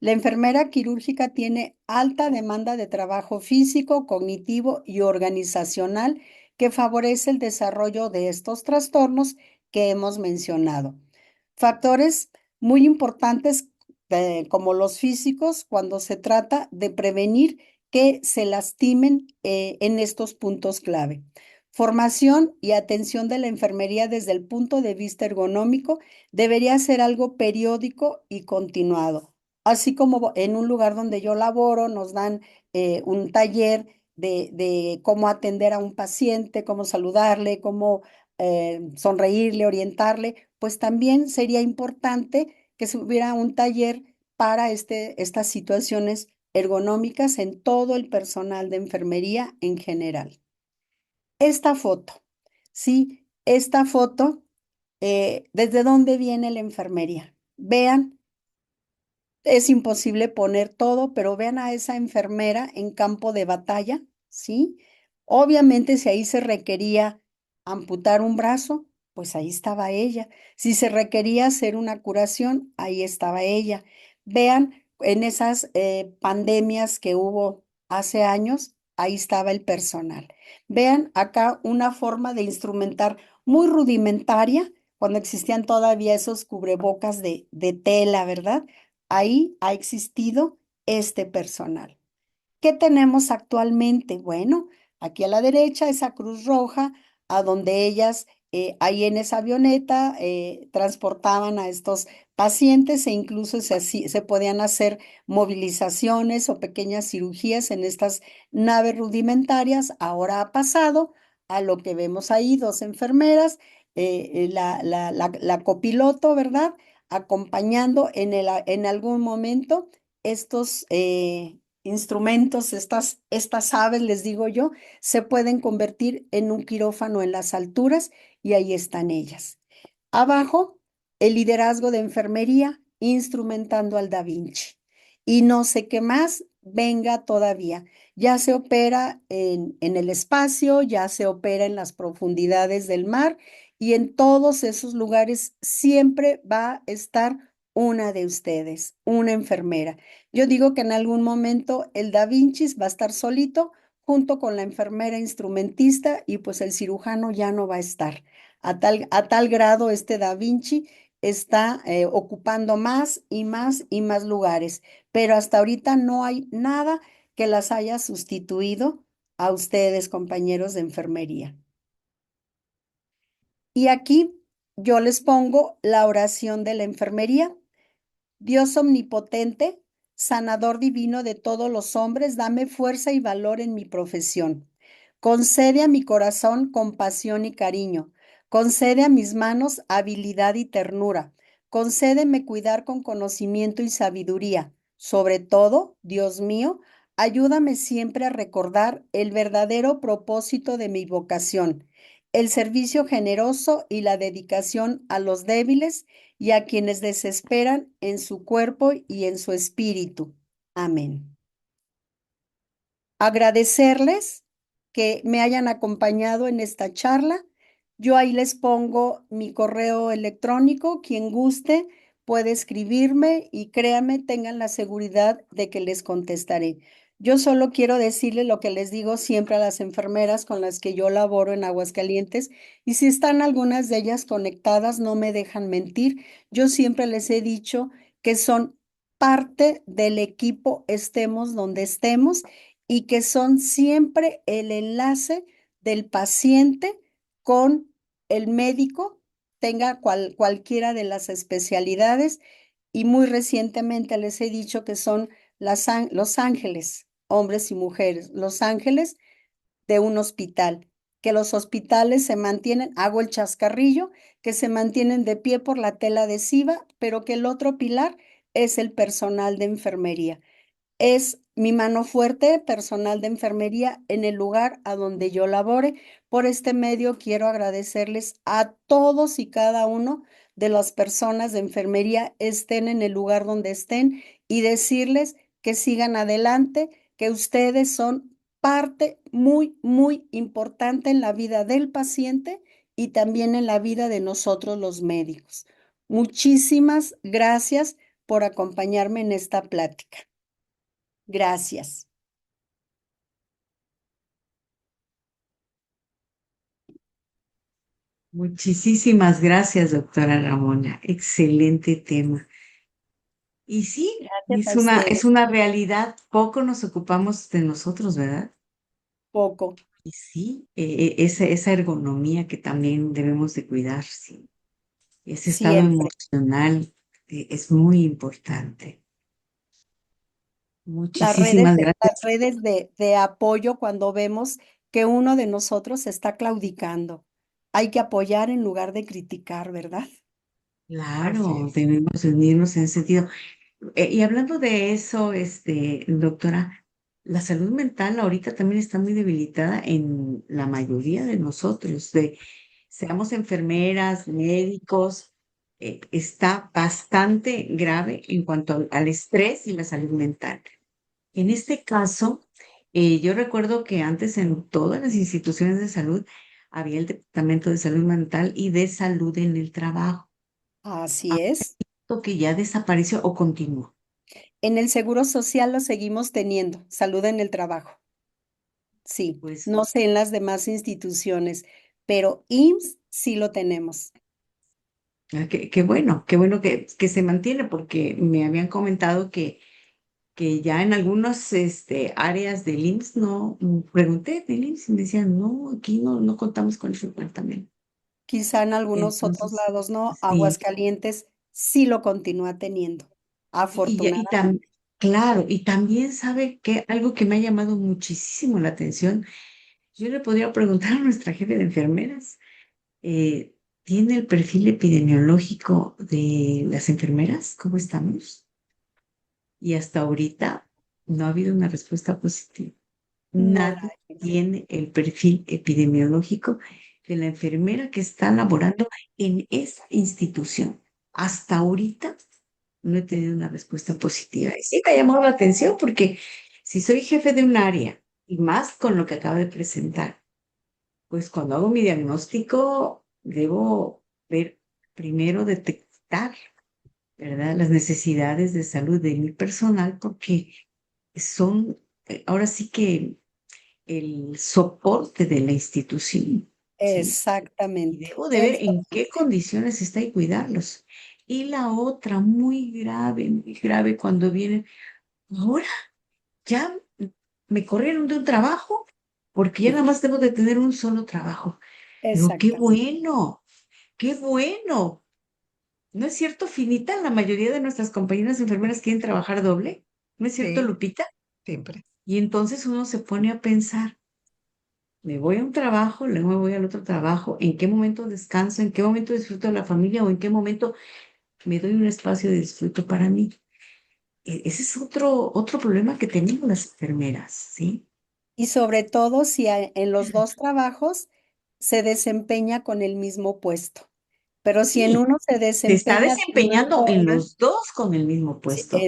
La enfermera quirúrgica tiene alta demanda de trabajo físico, cognitivo y organizacional que favorece el desarrollo de estos trastornos que hemos mencionado. Factores muy importantes como los físicos cuando se trata de prevenir que se lastimen en estos puntos clave. Formación y atención de la enfermería desde el punto de vista ergonómico debería ser algo periódico y continuado. Así como en un lugar donde yo laboro nos dan un taller de cómo atender a un paciente, cómo saludarle, cómo sonreírle, orientarle, pues también sería importante que se hubiera un taller para estas situaciones ergonómicas en todo el personal de enfermería en general. Esta foto, ¿sí? Esta foto, ¿desde dónde viene la enfermería? Vean, es imposible poner todo, pero vean a esa enfermera en campo de batalla, ¿sí? Obviamente, si ahí se requería amputar un brazo, pues ahí estaba ella. Si se requería hacer una curación, ahí estaba ella. Vean, en esas pandemias que hubo hace años, ahí estaba el personal. Vean acá una forma de instrumentar muy rudimentaria, cuando existían todavía esos cubrebocas de tela, ¿verdad? Ahí ha existido este personal. ¿Qué tenemos actualmente? Bueno, aquí a la derecha esa Cruz Roja, a donde ellas ahí en esa avioneta transportaban a estos pacientes e incluso se podían hacer movilizaciones o pequeñas cirugías en estas naves rudimentarias. Ahora ha pasado a lo que vemos ahí, dos enfermeras, la copiloto, ¿verdad? Acompañando en algún momento estos instrumentos, estas aves, les digo yo, se pueden convertir en un quirófano en las alturas y ahí están ellas. Abajo, el liderazgo de enfermería instrumentando al Da Vinci. Y no sé qué más venga todavía. Ya se opera en el espacio, ya se opera en las profundidades del mar y en todos esos lugares siempre va a estar una de ustedes, una enfermera. Yo digo que en algún momento el Da Vinci va a estar solito junto con la enfermera instrumentista y pues el cirujano ya no va a estar. A tal grado este Da Vinci está ocupando más y más y más lugares, pero hasta ahorita no hay nada que las haya sustituido a ustedes, compañeros de enfermería. Y aquí yo les pongo la oración de la enfermería. Dios omnipotente, sanador divino de todos los hombres, dame fuerza y valor en mi profesión. Concede a mi corazón compasión y cariño. Concede a mis manos habilidad y ternura. Concédeme cuidar con conocimiento y sabiduría. Sobre todo, Dios mío, ayúdame siempre a recordar el verdadero propósito de mi vocación, el servicio generoso y la dedicación a los débiles y a quienes desesperan en su cuerpo y en su espíritu. Amén. Agradecerles que me hayan acompañado en esta charla. Yo ahí les pongo mi correo electrónico. Quien guste puede escribirme y créanme, tengan la seguridad de que les contestaré. Yo solo quiero decirles lo que les digo siempre a las enfermeras con las que yo laboro en Aguascalientes, y si están algunas de ellas conectadas, no me dejan mentir. Yo siempre les he dicho que son parte del equipo, estemos donde estemos, y que son siempre el enlace del paciente con el médico, tenga cualquiera de las especialidades. Y muy recientemente les he dicho que son los ángeles hombres y mujeres, los ángeles de un hospital, que los hospitales se mantienen, hago el chascarrillo, que se mantienen de pie por la tela adhesiva, pero que el otro pilar es el personal de enfermería. Es mi mano fuerte, personal de enfermería, en el lugar a donde yo labore. Por este medio quiero agradecerles a todos y cada uno de las personas de enfermería, estén en el lugar donde estén, y decirles que sigan adelante, que ustedes son parte muy, muy importante en la vida del paciente y también en la vida de nosotros los médicos. Muchísimas gracias por acompañarme en esta plática. Gracias. Muchísimas gracias, doctora Ramona. Excelente tema. Y sí, Gracias a ustedes. es una realidad. Poco nos ocupamos de nosotros, ¿verdad? Poco. Y sí, esa ergonomía que también debemos de cuidar, sí. Ese estado Siempre. emocional es muy importante. Las redes, Muchísimas las gracias. redes de apoyo cuando vemos que uno de nosotros está claudicando. Hay que apoyar en lugar de criticar, ¿verdad? Así Claro, es. debemos de unirnos en ese sentido. Y hablando de eso, doctora, la salud mental ahorita también está muy debilitada en la mayoría de nosotros, seamos enfermeras, médicos, está bastante grave en cuanto al estrés y la salud mental. En este caso, yo recuerdo que antes en todas las instituciones de salud había el departamento de salud mental y de salud en el trabajo, Así es. lo que ya desapareció o continuó. En el Seguro Social lo seguimos teniendo. Salud en el trabajo. Sí. Pues No sé en las demás instituciones, pero IMSS sí lo tenemos. qué bueno que se mantiene, porque me habían comentado que ya en algunas áreas del IMSS no, pregunté del IMSS y me decían, no, aquí no contamos con ese departamento. Quizá en algunos otros Entonces, lados no. sí, Aguascalientes sí lo continúa teniendo, afortunadamente. claro, y también sabe que algo que me ha llamado muchísimo la atención, yo le podría preguntar a nuestra jefe de enfermeras, eh, ¿tiene el perfil epidemiológico de las enfermeras? ¿Cómo estamos? Y hasta ahorita no ha habido una respuesta positiva. No la Nadie hay. tiene el perfil epidemiológico de la enfermera que está laborando en esa institución. Hasta ahorita no he tenido una respuesta positiva. Y sí me ha llamado la atención porque si soy jefe de un área y más con lo que acaba de presentar, pues cuando hago mi diagnóstico debo ver, primero detectar, ¿verdad? Las necesidades de salud de mi personal, porque son ahora sí que el soporte de la institución, ¿sí? Y Exactamente. debo de ver Eso en qué condiciones está y cuidarlos. Y la otra, muy grave, cuando vienen, ahora ya me corrieron de un trabajo porque ya nada más debo de tener un solo trabajo. Digo, exactamente. qué bueno. ¿No es cierto, Finita? La mayoría de nuestras compañeras enfermeras quieren trabajar doble. ¿No es cierto, Sí, Lupita? siempre. Y entonces uno se pone a pensar, me voy a un trabajo, luego me voy al otro trabajo, ¿en qué momento descanso? ¿En qué momento disfruto de la familia? ¿O en qué momento me doy un espacio de disfruto para mí? Ese es otro problema que tenemos las enfermeras, ¿sí? Y sobre todo si en los dos trabajos se desempeña con el mismo puesto. Pero si en Sí, uno se se está desempeña de una desempeñando en forma, los dos con el mismo sí, puesto.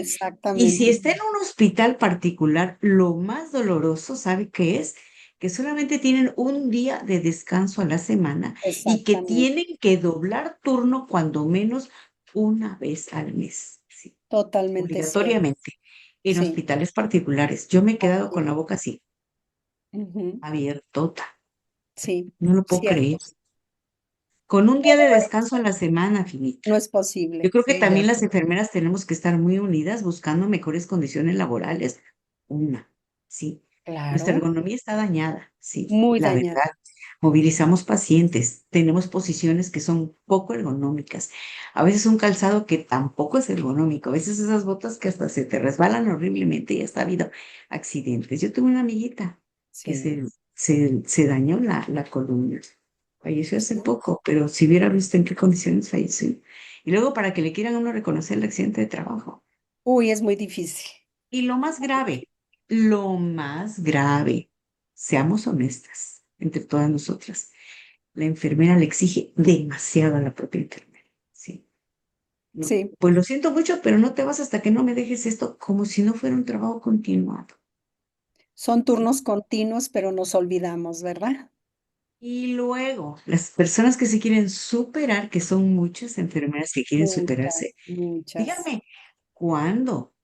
Y si exactamente, está en un hospital particular, lo más doloroso, ¿sabe qué es? Que solamente tienen un día de descanso a la semana y que exactamente, tienen que doblar turno cuando menos una vez al mes, ¿sí? totalmente cierto. Obligatoriamente, en Sí, hospitales particulares. Yo me he quedado así con es. la boca así, Ujú, abiertota, sí, no lo puedo cierto. creer. Con un día de descanso a la semana, Finita. No es Yo posible. creo que Sí, ya también las sé. enfermeras tenemos que estar muy unidas buscando mejores condiciones laborales. Una, sí. Nuestra Claro, ergonomía está dañada, sí, muy la dañada. verdad. Movilizamos pacientes, tenemos posiciones que son poco ergonómicas. A veces un calzado que tampoco es ergonómico, a veces esas botas que hasta se te resbalan horriblemente y hasta ha habido accidentes. Yo tuve una amiguita que Sí, se dañó la columna. Falleció hace sí. poco, pero si hubiera visto en qué condiciones falleció. Y luego para que le quieran a uno reconocer el accidente de trabajo. Uy, es muy difícil. Y lo más grave, seamos honestas entre todas nosotras, la enfermera le exige demasiado a la propia enfermera. Sí. No, Sí, pues lo siento mucho, pero no te vas hasta que no me dejes esto como si no fuera un trabajo continuado. son Sí. turnos continuos, pero nos olvidamos, ¿verdad? Y luego, las personas que se quieren superar, que son muchas enfermeras que quieren superarse, Muchas, muchas. díganme, ¿cuándo?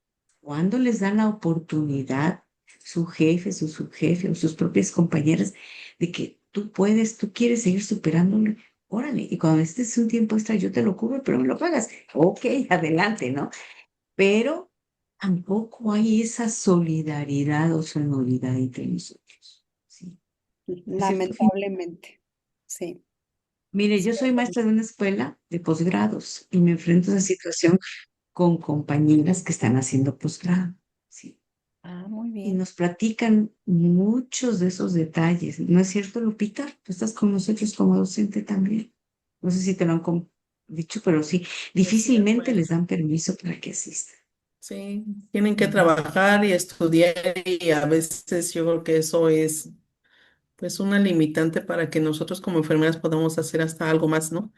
¿Cuándo les dan la oportunidad su jefe, su subjefe o sus propias compañeras de que tú puedes, tú quieres seguir superándole? Órale, y cuando estés un tiempo extra, yo te lo cubro, pero me lo pagas. Ok, adelante, ¿no? Pero tampoco hay esa solidaridad o sonoridad entre nosotros. Sí. De cierto fin. Lamentablemente. Sí. Mire, Sí. yo soy maestra de una escuela de posgrados y me enfrento a esa situación con compañeras que están haciendo posgrado. Sí. Ah, muy Y bien. nos platican muchos de esos detalles. ¿No es cierto, Lupita? Tú estás con nosotros como docente también. No sé si te lo han dicho, pero sí, Así es, difícilmente les maestra. dan permiso para que asistan. Sí, tienen que Ujú. trabajar y estudiar y a veces yo creo que eso es pues una limitante para que nosotros como enfermeras podamos hacer hasta algo más, ¿no?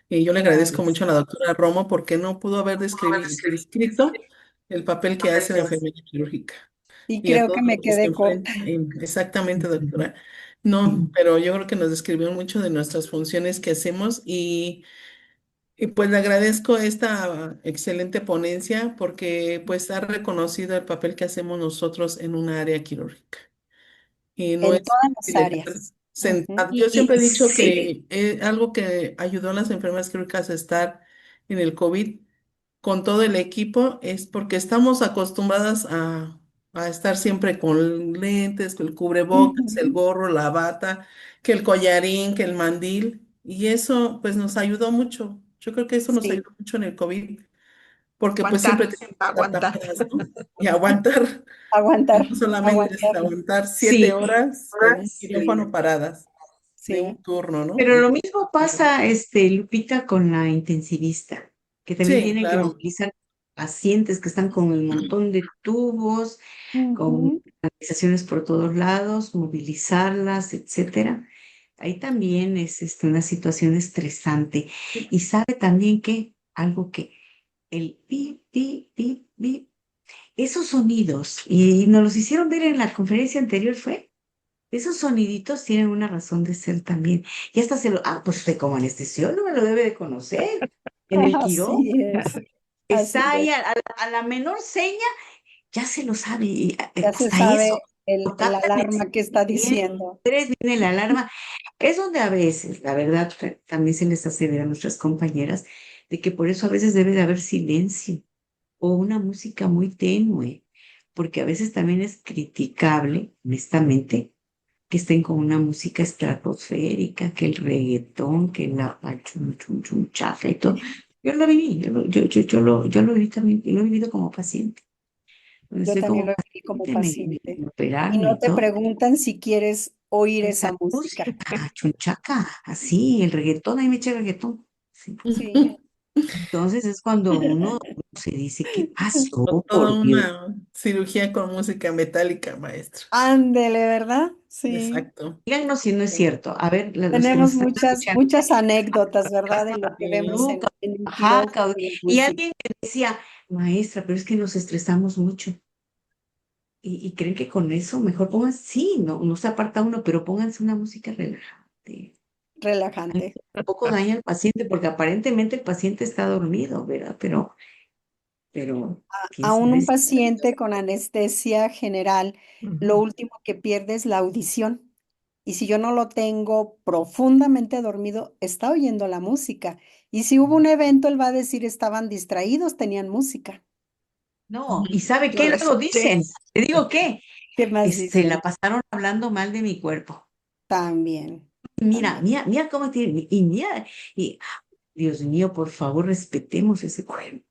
Y yo le Claro. agradezco mucho a la doctora Romo porque no pudo haber descrito el papel que hace la enfermería quirúrgica Y y a creo todo que lo me que se quedé corta. enfrenta. Exactamente, doctora. No, pero yo creo que nos describió mucho de nuestras funciones que hacemos y pues le agradezco esta excelente ponencia porque pues ha reconocido el papel que hacemos nosotros en un área quirúrgica. Y no En es todas las fácil estar áreas. Ujú. sentado. Yo siempre he dicho Sí, que algo que ayudó a las enfermeras quirúrgicas a estar en el COVID con todo el equipo es porque estamos acostumbradas a estar siempre con lentes, con el cubrebocas, el Ujú. gorro, la bata, que el collarín, que el mandil, y eso pues nos ayudó mucho. Yo creo que eso nos Sí, ayudó mucho en el COVID, porque pues Aguantar, siempre tenemos que estar aguantar. tapadas, ¿no? Y aguantar, aguantar, y no solamente es aguantar. aguantar siete sí, horas en un sí. quirófano paradas de un Sí. turno, ¿no? Pero lo mismo pasa, Lupita, con la intensivista, que también Sí, tienen que claro. movilizar pacientes que están con el montón de tubos, con Ujú. organizaciones por todos lados, movilizarlas, etcétera. Ahí también es una situación estresante. Y sabe también que algo que el pi, pi, pi, pi, esos sonidos, y nos los hicieron ver en la conferencia anterior, fue, esos soniditos tienen una razón de ser también. Y hasta pues usted como anestesiólogo lo debe de conocer. En el quirófano, Así es, así está ahí es. a la menor seña, ya se lo sabe, y, Ya se hasta eso, sabe lo el captan alarma que está bien, diciendo. tres viene la alarma. Es donde a veces, la verdad, también se les hace ver a nuestras compañeras de que por eso a veces debe de haber silencio o una música muy tenue, porque a veces también es criticable, honestamente, que estén con una música estratosférica, que el reggaetón, que la chun, chun, chun, chafa y todo. Yo lo viví, yo lo viví también, y lo he vivido como paciente. Cuando Yo estoy también como lo vi como paciente, paciente. me Y operaron no y te todo. preguntan si quieres oír Esa esa música. música, chunchaca, así, el reggaetón, ahí me eché reggaetón. Sí. Sí. Entonces es cuando uno se dice, ¿qué pasó? Toda Por Dios. una cirugía con música metálica, maestro. Ándele, ¿verdad? Sí. Exacto. Díganos si no es Sí. cierto. A ver, los que nos Tenemos están muchas, escuchando. muchas anécdotas, ¿verdad? De lo que vemos Toluca, en un Oaxaca, quirófano de y música. alguien que decía, maestra, pero es que nos estresamos mucho. Y creen que con eso mejor pongan, sí, no, no se aparta uno, pero pónganse una música relajante. Relajante. Tampoco daña al paciente, porque aparentemente el paciente está dormido, ¿verdad? Quién Aún sabe un si. paciente con anestesia general, lo Ujú. último que pierde es la audición. Y si yo no lo tengo profundamente dormido, está oyendo la música. Y si hubo un evento, él va a decir, estaban distraídos, tenían música. No, ¿y sabe Yo qué? lo Luego escuché. dicen, te digo qué, ¿Qué más Se la dicen? pasaron hablando mal de mi cuerpo. También, Mira, también. mira, mira cómo tiene, y mira, y Dios mío, por favor, respetemos ese cuerpo.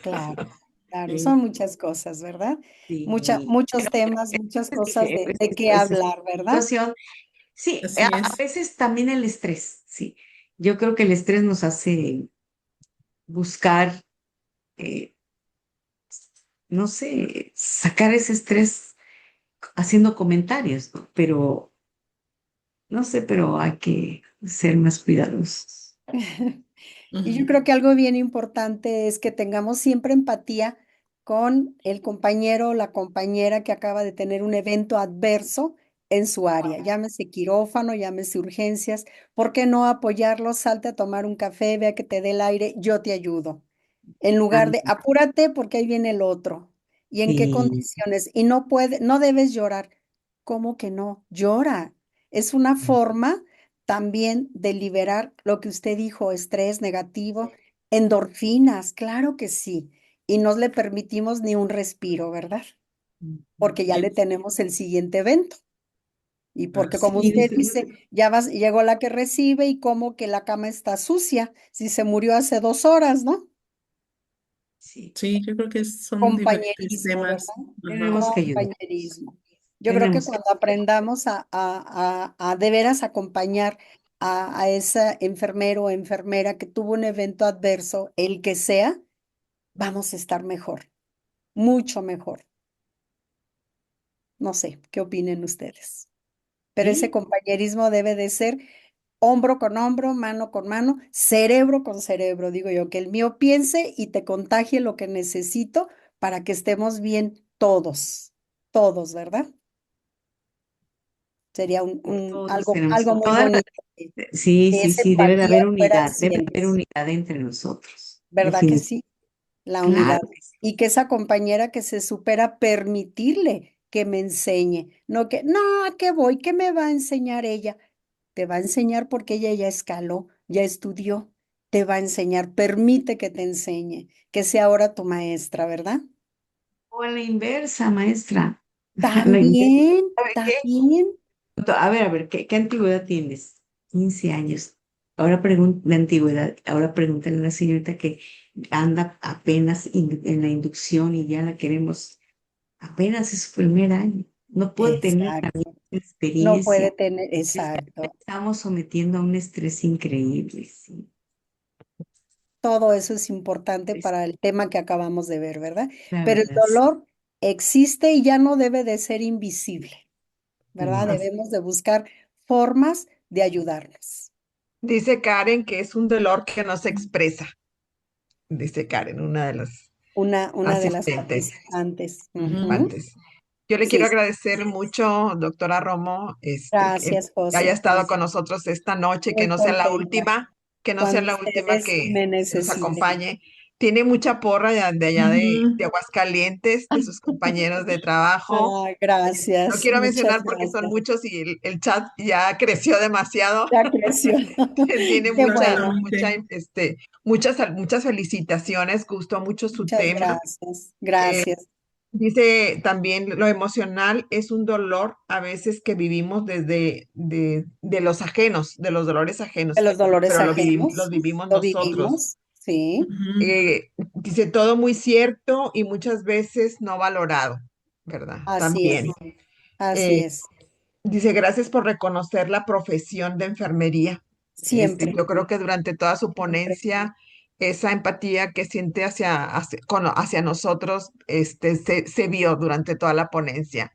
Claro, claro. Sí, Son muchas cosas, ¿verdad? Sí, Muchos temas, muchas cosas dije, pues, de qué pues, esa hablar, ¿verdad? situación. Sí, así a es. veces también el estrés, sí. Yo creo que el estrés nos hace buscar, eh, no sé, sacar ese estrés haciendo comentarios, ¿no? Pero, no sé, pero hay que ser más cuidadosos. Y yo Ujú. creo que algo bien importante es que tengamos siempre empatía con el compañero o la compañera que acaba de tener un evento adverso en su área, llámese quirófano, llámese urgencias. ¿Por qué no apoyarlo? Salte a tomar un café, vea que te dé el aire, yo te ayudo. En lugar de apúrate porque ahí viene el otro. ¿Y en qué Sí, condiciones? Y no puede, no debes llorar. ¿Cómo que no? Llora. Es una forma también de liberar lo que usted dijo, estrés negativo, endorfinas, claro que sí. Y no le permitimos ni un respiro, ¿verdad? Porque ya le Sí, tenemos el siguiente evento. Y porque como sí, usted dice, ya vas, llegó la que recibe y como que la cama está sucia, si se murió hace 2 horas, ¿no? sí, sí, yo creo que son diferentes Compañerismo, ¿verdad? temas. Ajá. tenemos que ayudar, Compañerismo. Yo creo que tenemos que. cuando aprendamos a de veras acompañar a ese enfermero o enfermera que tuvo un evento adverso, el que sea, vamos a estar mejor, mucho mejor. No sé, ¿qué opinen ustedes? Pero ese Sí, compañerismo debe de ser hombro con hombro, mano con mano, cerebro con cerebro, digo yo, que el mío piense y te contagie lo que necesito para que estemos bien todos, todos, ¿verdad? Sería todos algo, tenemos, algo muy todas las. bonito, Sí, que sí, esa sí, debe de empatía haber fuera al unidad, debe de 100, haber unidad entre nosotros, ¿verdad que definitivamente. sí? La Claro unidad. que sí. Y que esa compañera que se supera, permitirle que me enseñe, no que, no, ¿a qué voy? ¿Qué me va a enseñar ella? Te va a enseñar porque ella ya escaló, ya estudió, te va a enseñar, permite que te enseñe, que sea ahora tu maestra, ¿verdad? O a la inversa, maestra. A la inversa. También, ¿Sabe qué? también. A ver, ¿qué antigüedad tienes? 15 años. Ahora de antigüedad. Ahora pregúntale a una señorita que anda apenas en la inducción y ya la queremos, apenas es su primer año. No puede tener la misma Exacto. No puede experiencia. tener, exacto. Estamos sometiendo a un estrés increíble, sí. Todo eso es importante Es para el tema que acabamos de ver, ¿verdad? la Pero el verdad, dolor existe y ya no debe de ser invisible, ¿verdad? sí. Debemos de buscar formas de ayudarnos. Dice Karen que es un dolor que no se expresa, dice Karen, una de las Una de las asistentes. participantes. Ujú. Ujú. Antes. Yo le Sí, quiero sí. agradecer mucho, doctora Romo, Gracias, que haya José. estado con nosotros esta noche, Muy contenta. que no sea Cuando la última ustedes me que nos necesiten. acompañe. Tiene mucha porra de allá de Ujú. Aguascalientes, de sus compañeros de trabajo. Ah, No gracias, quiero muchas mencionar porque son gracias. muchos y el chat ya creció demasiado. Ya creció. Tiene Qué bueno. Exactamente. muchas felicitaciones, gustó mucho su Muchas tema. gracias. Eh, Gracias. Dice también lo emocional es un dolor a veces que vivimos de los ajenos, de los dolores De ajenos, los dolores pero los ajenos, vivimos lo nosotros. vivimos, sí, Ujú. Dice todo muy cierto y muchas veces no valorado, ¿verdad? así También. es, así Eh, es. Dice gracias por reconocer la profesión de enfermería. Siempre, Yo creo que durante toda su siempre. ponencia, esa empatía que siente hacia nosotros, se vio durante toda la ponencia.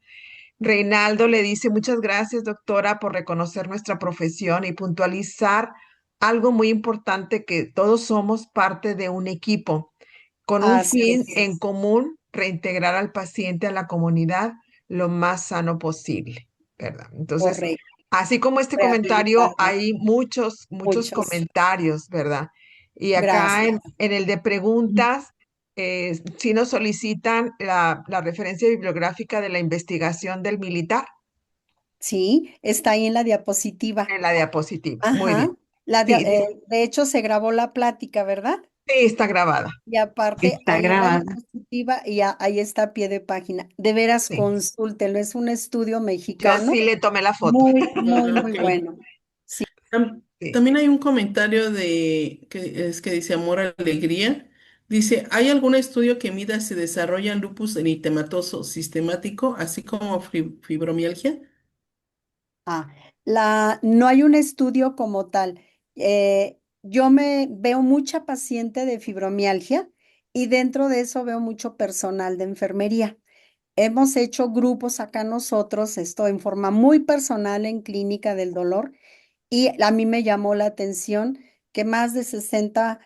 Reinaldo le dice, muchas gracias, doctora, por reconocer nuestra profesión y puntualizar algo muy importante, que todos somos parte de un equipo con un Así fin es, en común, reintegrar al paciente a la comunidad lo más sano posible, ¿verdad? Entonces, correcto. así como este comentario, Rehabilitarlo. hay muchos Muchos. comentarios, ¿verdad? Y acá Gracias. en el de preguntas, sí nos solicitan la referencia bibliográfica de la investigación del militar Sí, está ahí en la diapositiva. en la diapositiva. Muy Ajá. bien. Sí, De hecho, se grabó la plática, ¿verdad? Sí, está grabada. Y aparte, Está ahí en la grabada. diapositiva, y ahí está a pie de página. De veras, Sí. consúltenlo. Es un estudio Yo mexicano sí le tomé la foto. muy, muy, Ah, muy ok. bueno. Sí, Sí. También hay un comentario que dice amor, alegría. Dice, ¿hay algún estudio que mida si desarrolla lupus eritematoso sistemático, así como fibromialgia? ah, no hay un estudio como tal. Yo me veo mucha paciente de fibromialgia y dentro de eso veo mucho personal de enfermería. Hemos hecho grupos acá nosotros, esto en forma muy personal en Clínica del Dolor, y a mí me llamó la atención que más de 60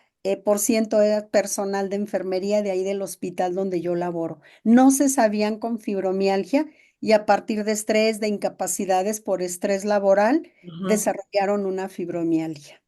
por ciento era personal de enfermería de ahí del hospital donde yo laboro. No se sabían con fibromialgia y a partir de estrés, de incapacidades por estrés laboral, Ajá. desarrollaron una fibromialgia.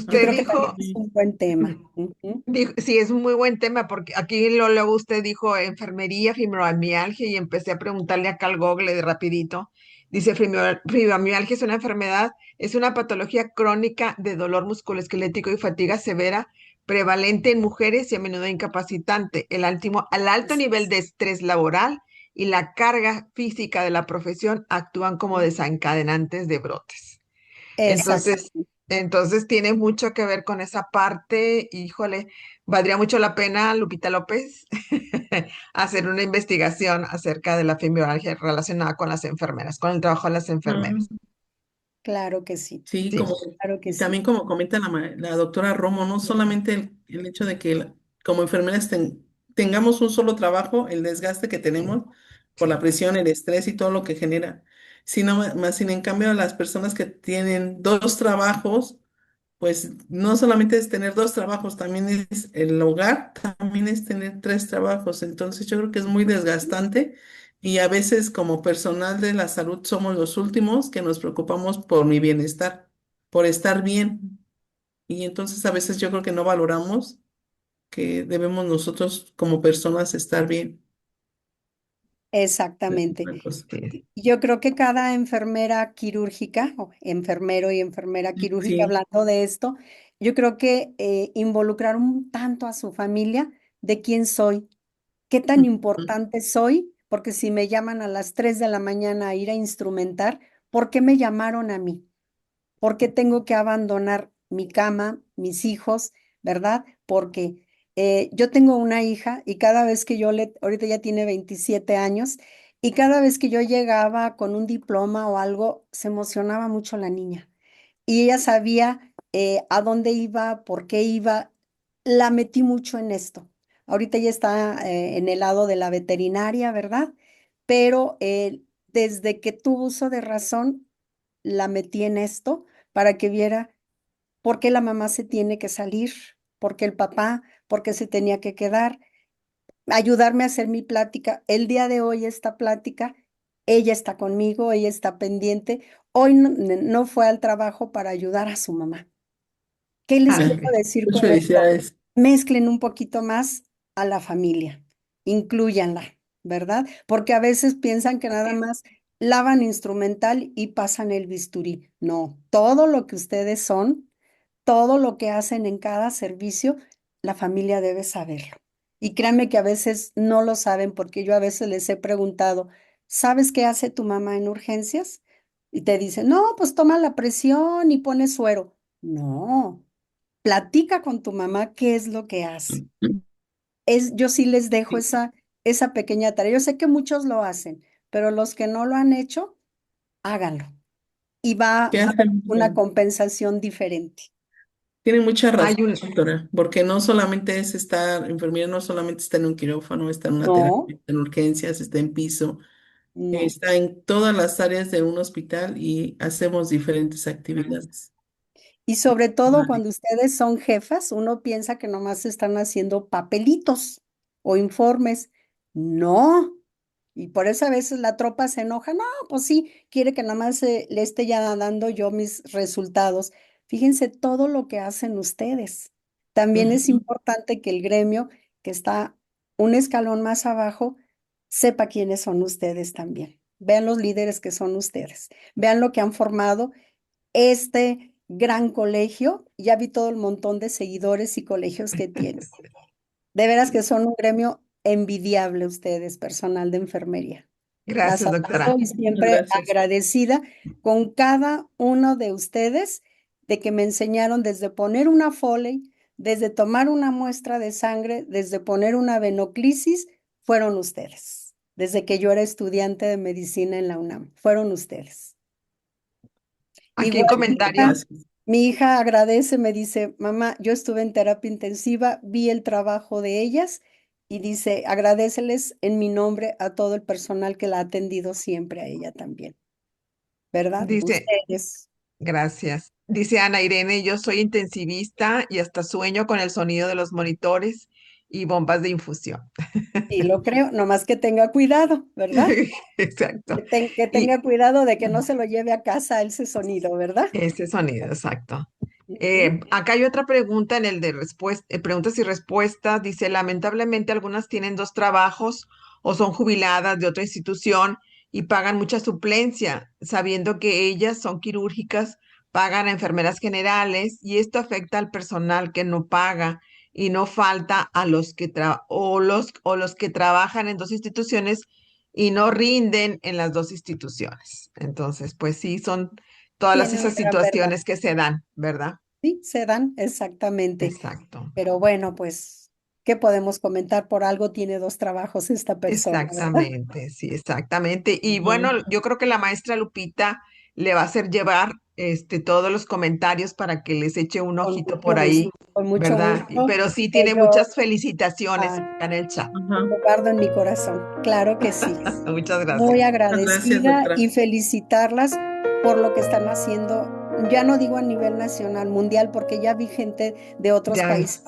Yo Ah, Usted creo que también dijo, es un buen tema. Ujú. sí, es un muy buen tema porque aquí luego usted dijo enfermería, fibromialgia y empecé a preguntarle acá al Google de rapidito. Dice, fibromialgia es una enfermedad, es una patología crónica de dolor musculoesquelético y fatiga severa, prevalente en mujeres y a menudo incapacitante. Al alto Así nivel es. de estrés laboral y la carga física de la profesión actúan como desencadenantes de brotes. Entonces, Exactamente. entonces tiene mucho que ver con esa parte. Híjole, valdría mucho la pena, Lupita López, hacer una investigación acerca de la fibromialgia relacionada con las enfermeras, con el trabajo de las enfermeras. ah. Claro que sí. Sí, Sí, Claro que y sí. también como comenta la doctora Romo, no solamente el hecho de que como enfermeras tengamos un solo trabajo, el desgaste que sí, tenemos por la sí. presión, el estrés y todo lo que genera, sino más sin en cambio las personas que tienen dos trabajos, pues no solamente es tener dos trabajos, también es el hogar, también es tener tres trabajos. Entonces yo creo que es muy desgastante y a veces como personal de la salud somos los últimos que nos preocupamos por mi bienestar, por estar bien. Y entonces a veces yo creo que no valoramos que debemos nosotros como personas estar bien. Es Exactamente. una cosa. Sí. Yo creo que cada enfermera quirúrgica, o enfermero y enfermera quirúrgica, Sí. hablando de esto, yo creo que involucrar un tanto a su familia de quién soy, qué tan importante soy, porque si me llaman a las 3 de la mañana a ir a instrumentar, ¿por qué me llamaron a mí? ¿Por qué tengo que abandonar mi cama, mis hijos, verdad? Porque yo tengo una hija y cada vez que ahorita ya tiene 27 años, y cada vez que yo llegaba con un diploma o algo, se emocionaba mucho la niña. Y ella sabía a dónde iba, por qué iba. La metí mucho en esto. Ahorita ya está en el lado de la veterinaria, ¿verdad? Pero desde que tuvo uso de razón, la metí en esto para que viera por qué la mamá se tiene que salir, por qué el papá, por qué se tenía que quedar, ayudarme a hacer mi plática. El día de hoy esta plática, ella está conmigo, ella está pendiente. Hoy no fue al trabajo para ayudar a su mamá. ¿Qué les Ah, quiero ok. decir Muchas con esto? felicidades. Mezclen un poquito más a la familia, incluyanla, ¿verdad? Porque a veces piensan que nada más lavan instrumental y pasan el bisturí. No, todo lo que ustedes son, todo lo que hacen en cada servicio, la familia debe saberlo. Y créanme que a veces no lo saben porque yo a veces les he preguntado, ¿sabes qué hace tu mamá en urgencias? Y te dicen, no, pues toma la presión y pone suero. No, platica con tu mamá qué es lo que hace. Yo sí les dejo esa pequeña tarea. Yo sé que muchos lo hacen, pero los que no lo han hecho, háganlo. Y ¿Qué va a haber hacen? una compensación diferente. Tiene mucha razón, Hay un, doctora, porque no solamente es estar, enfermera no solamente está en un quirófano, está en una terapia, No, está en urgencias, está en piso, no. está en todas las áreas de un hospital y hacemos diferentes actividades. Y sobre todo Vale. cuando ustedes son jefas, uno piensa que nomás están haciendo papelitos o informes. No. Y por eso a veces la tropa se enoja. No, pues sí, quiere que nomás le esté ya dando yo mis resultados. Fíjense todo lo que hacen ustedes. También es Ujú. importante que el gremio, que está un escalón más abajo, sepa quiénes son ustedes también. Vean los líderes que son ustedes. Vean lo que han formado este gran colegio. Ya vi todo el montón de seguidores y colegios que tiene. De veras que son un gremio envidiable ustedes, personal de enfermería. Las Gracias, adoro doctora. y Muchas siempre gracias. agradecida con cada uno de ustedes de que me enseñaron desde poner una Foley, desde tomar una muestra de sangre, desde poner una venoclisis, fueron ustedes. Desde que yo era estudiante de medicina en la UNAM, fueron ustedes. Aquí en Igual comentarios. Gracias. mi hija agradece, me dice, mamá, yo estuve en terapia intensiva, vi el trabajo de ellas y dice, agradeceles en mi nombre a todo el personal que la ha atendido siempre a ella también, ¿verdad? Dice, Ustedes. gracias. Dice Ana Irene, yo soy intensivista y hasta sueño con el sonido de los monitores y bombas de infusión. Sí, lo creo, nomás que tenga cuidado, ¿verdad? Exacto. Que Y tenga cuidado de que no se lo lleve a casa ese sonido, ¿verdad? ese sonido, exacto. Ujú. Acá hay otra pregunta en el de preguntas y respuestas. Dice, lamentablemente algunas tienen dos trabajos o son jubiladas de otra institución y pagan mucha suplencia, sabiendo que ellas son quirúrgicas, pagan a enfermeras generales y esto afecta al personal que no paga y no falta a los que o los que trabajan en dos instituciones y no rinden en las dos instituciones. Entonces, pues sí, son todas Tiene una esas gran verdad. situaciones que se dan, ¿verdad? Sí, se dan exactamente. Exacto, Pero bueno, pues, ¿qué podemos comentar? Por algo tiene dos trabajos esta persona, ¿verdad? exactamente, sí, exactamente. Y bueno, Ujú. yo creo que la maestra Lupita le va a hacer llevar todos los comentarios para que les eche un Con ojito mucho por gusto, ahí, con mucho ¿verdad? gusto. Pero sí tiene Yo muchas felicitaciones ah, acá en el chat. Ajá. lo guardo en mi corazón. Claro que sí. Muchas Muy gracias. Muchas gracias, agradecida doctora. y felicitarlas por lo que están haciendo. Ya no digo a nivel nacional, mundial, porque ya vi gente de otros Ya, países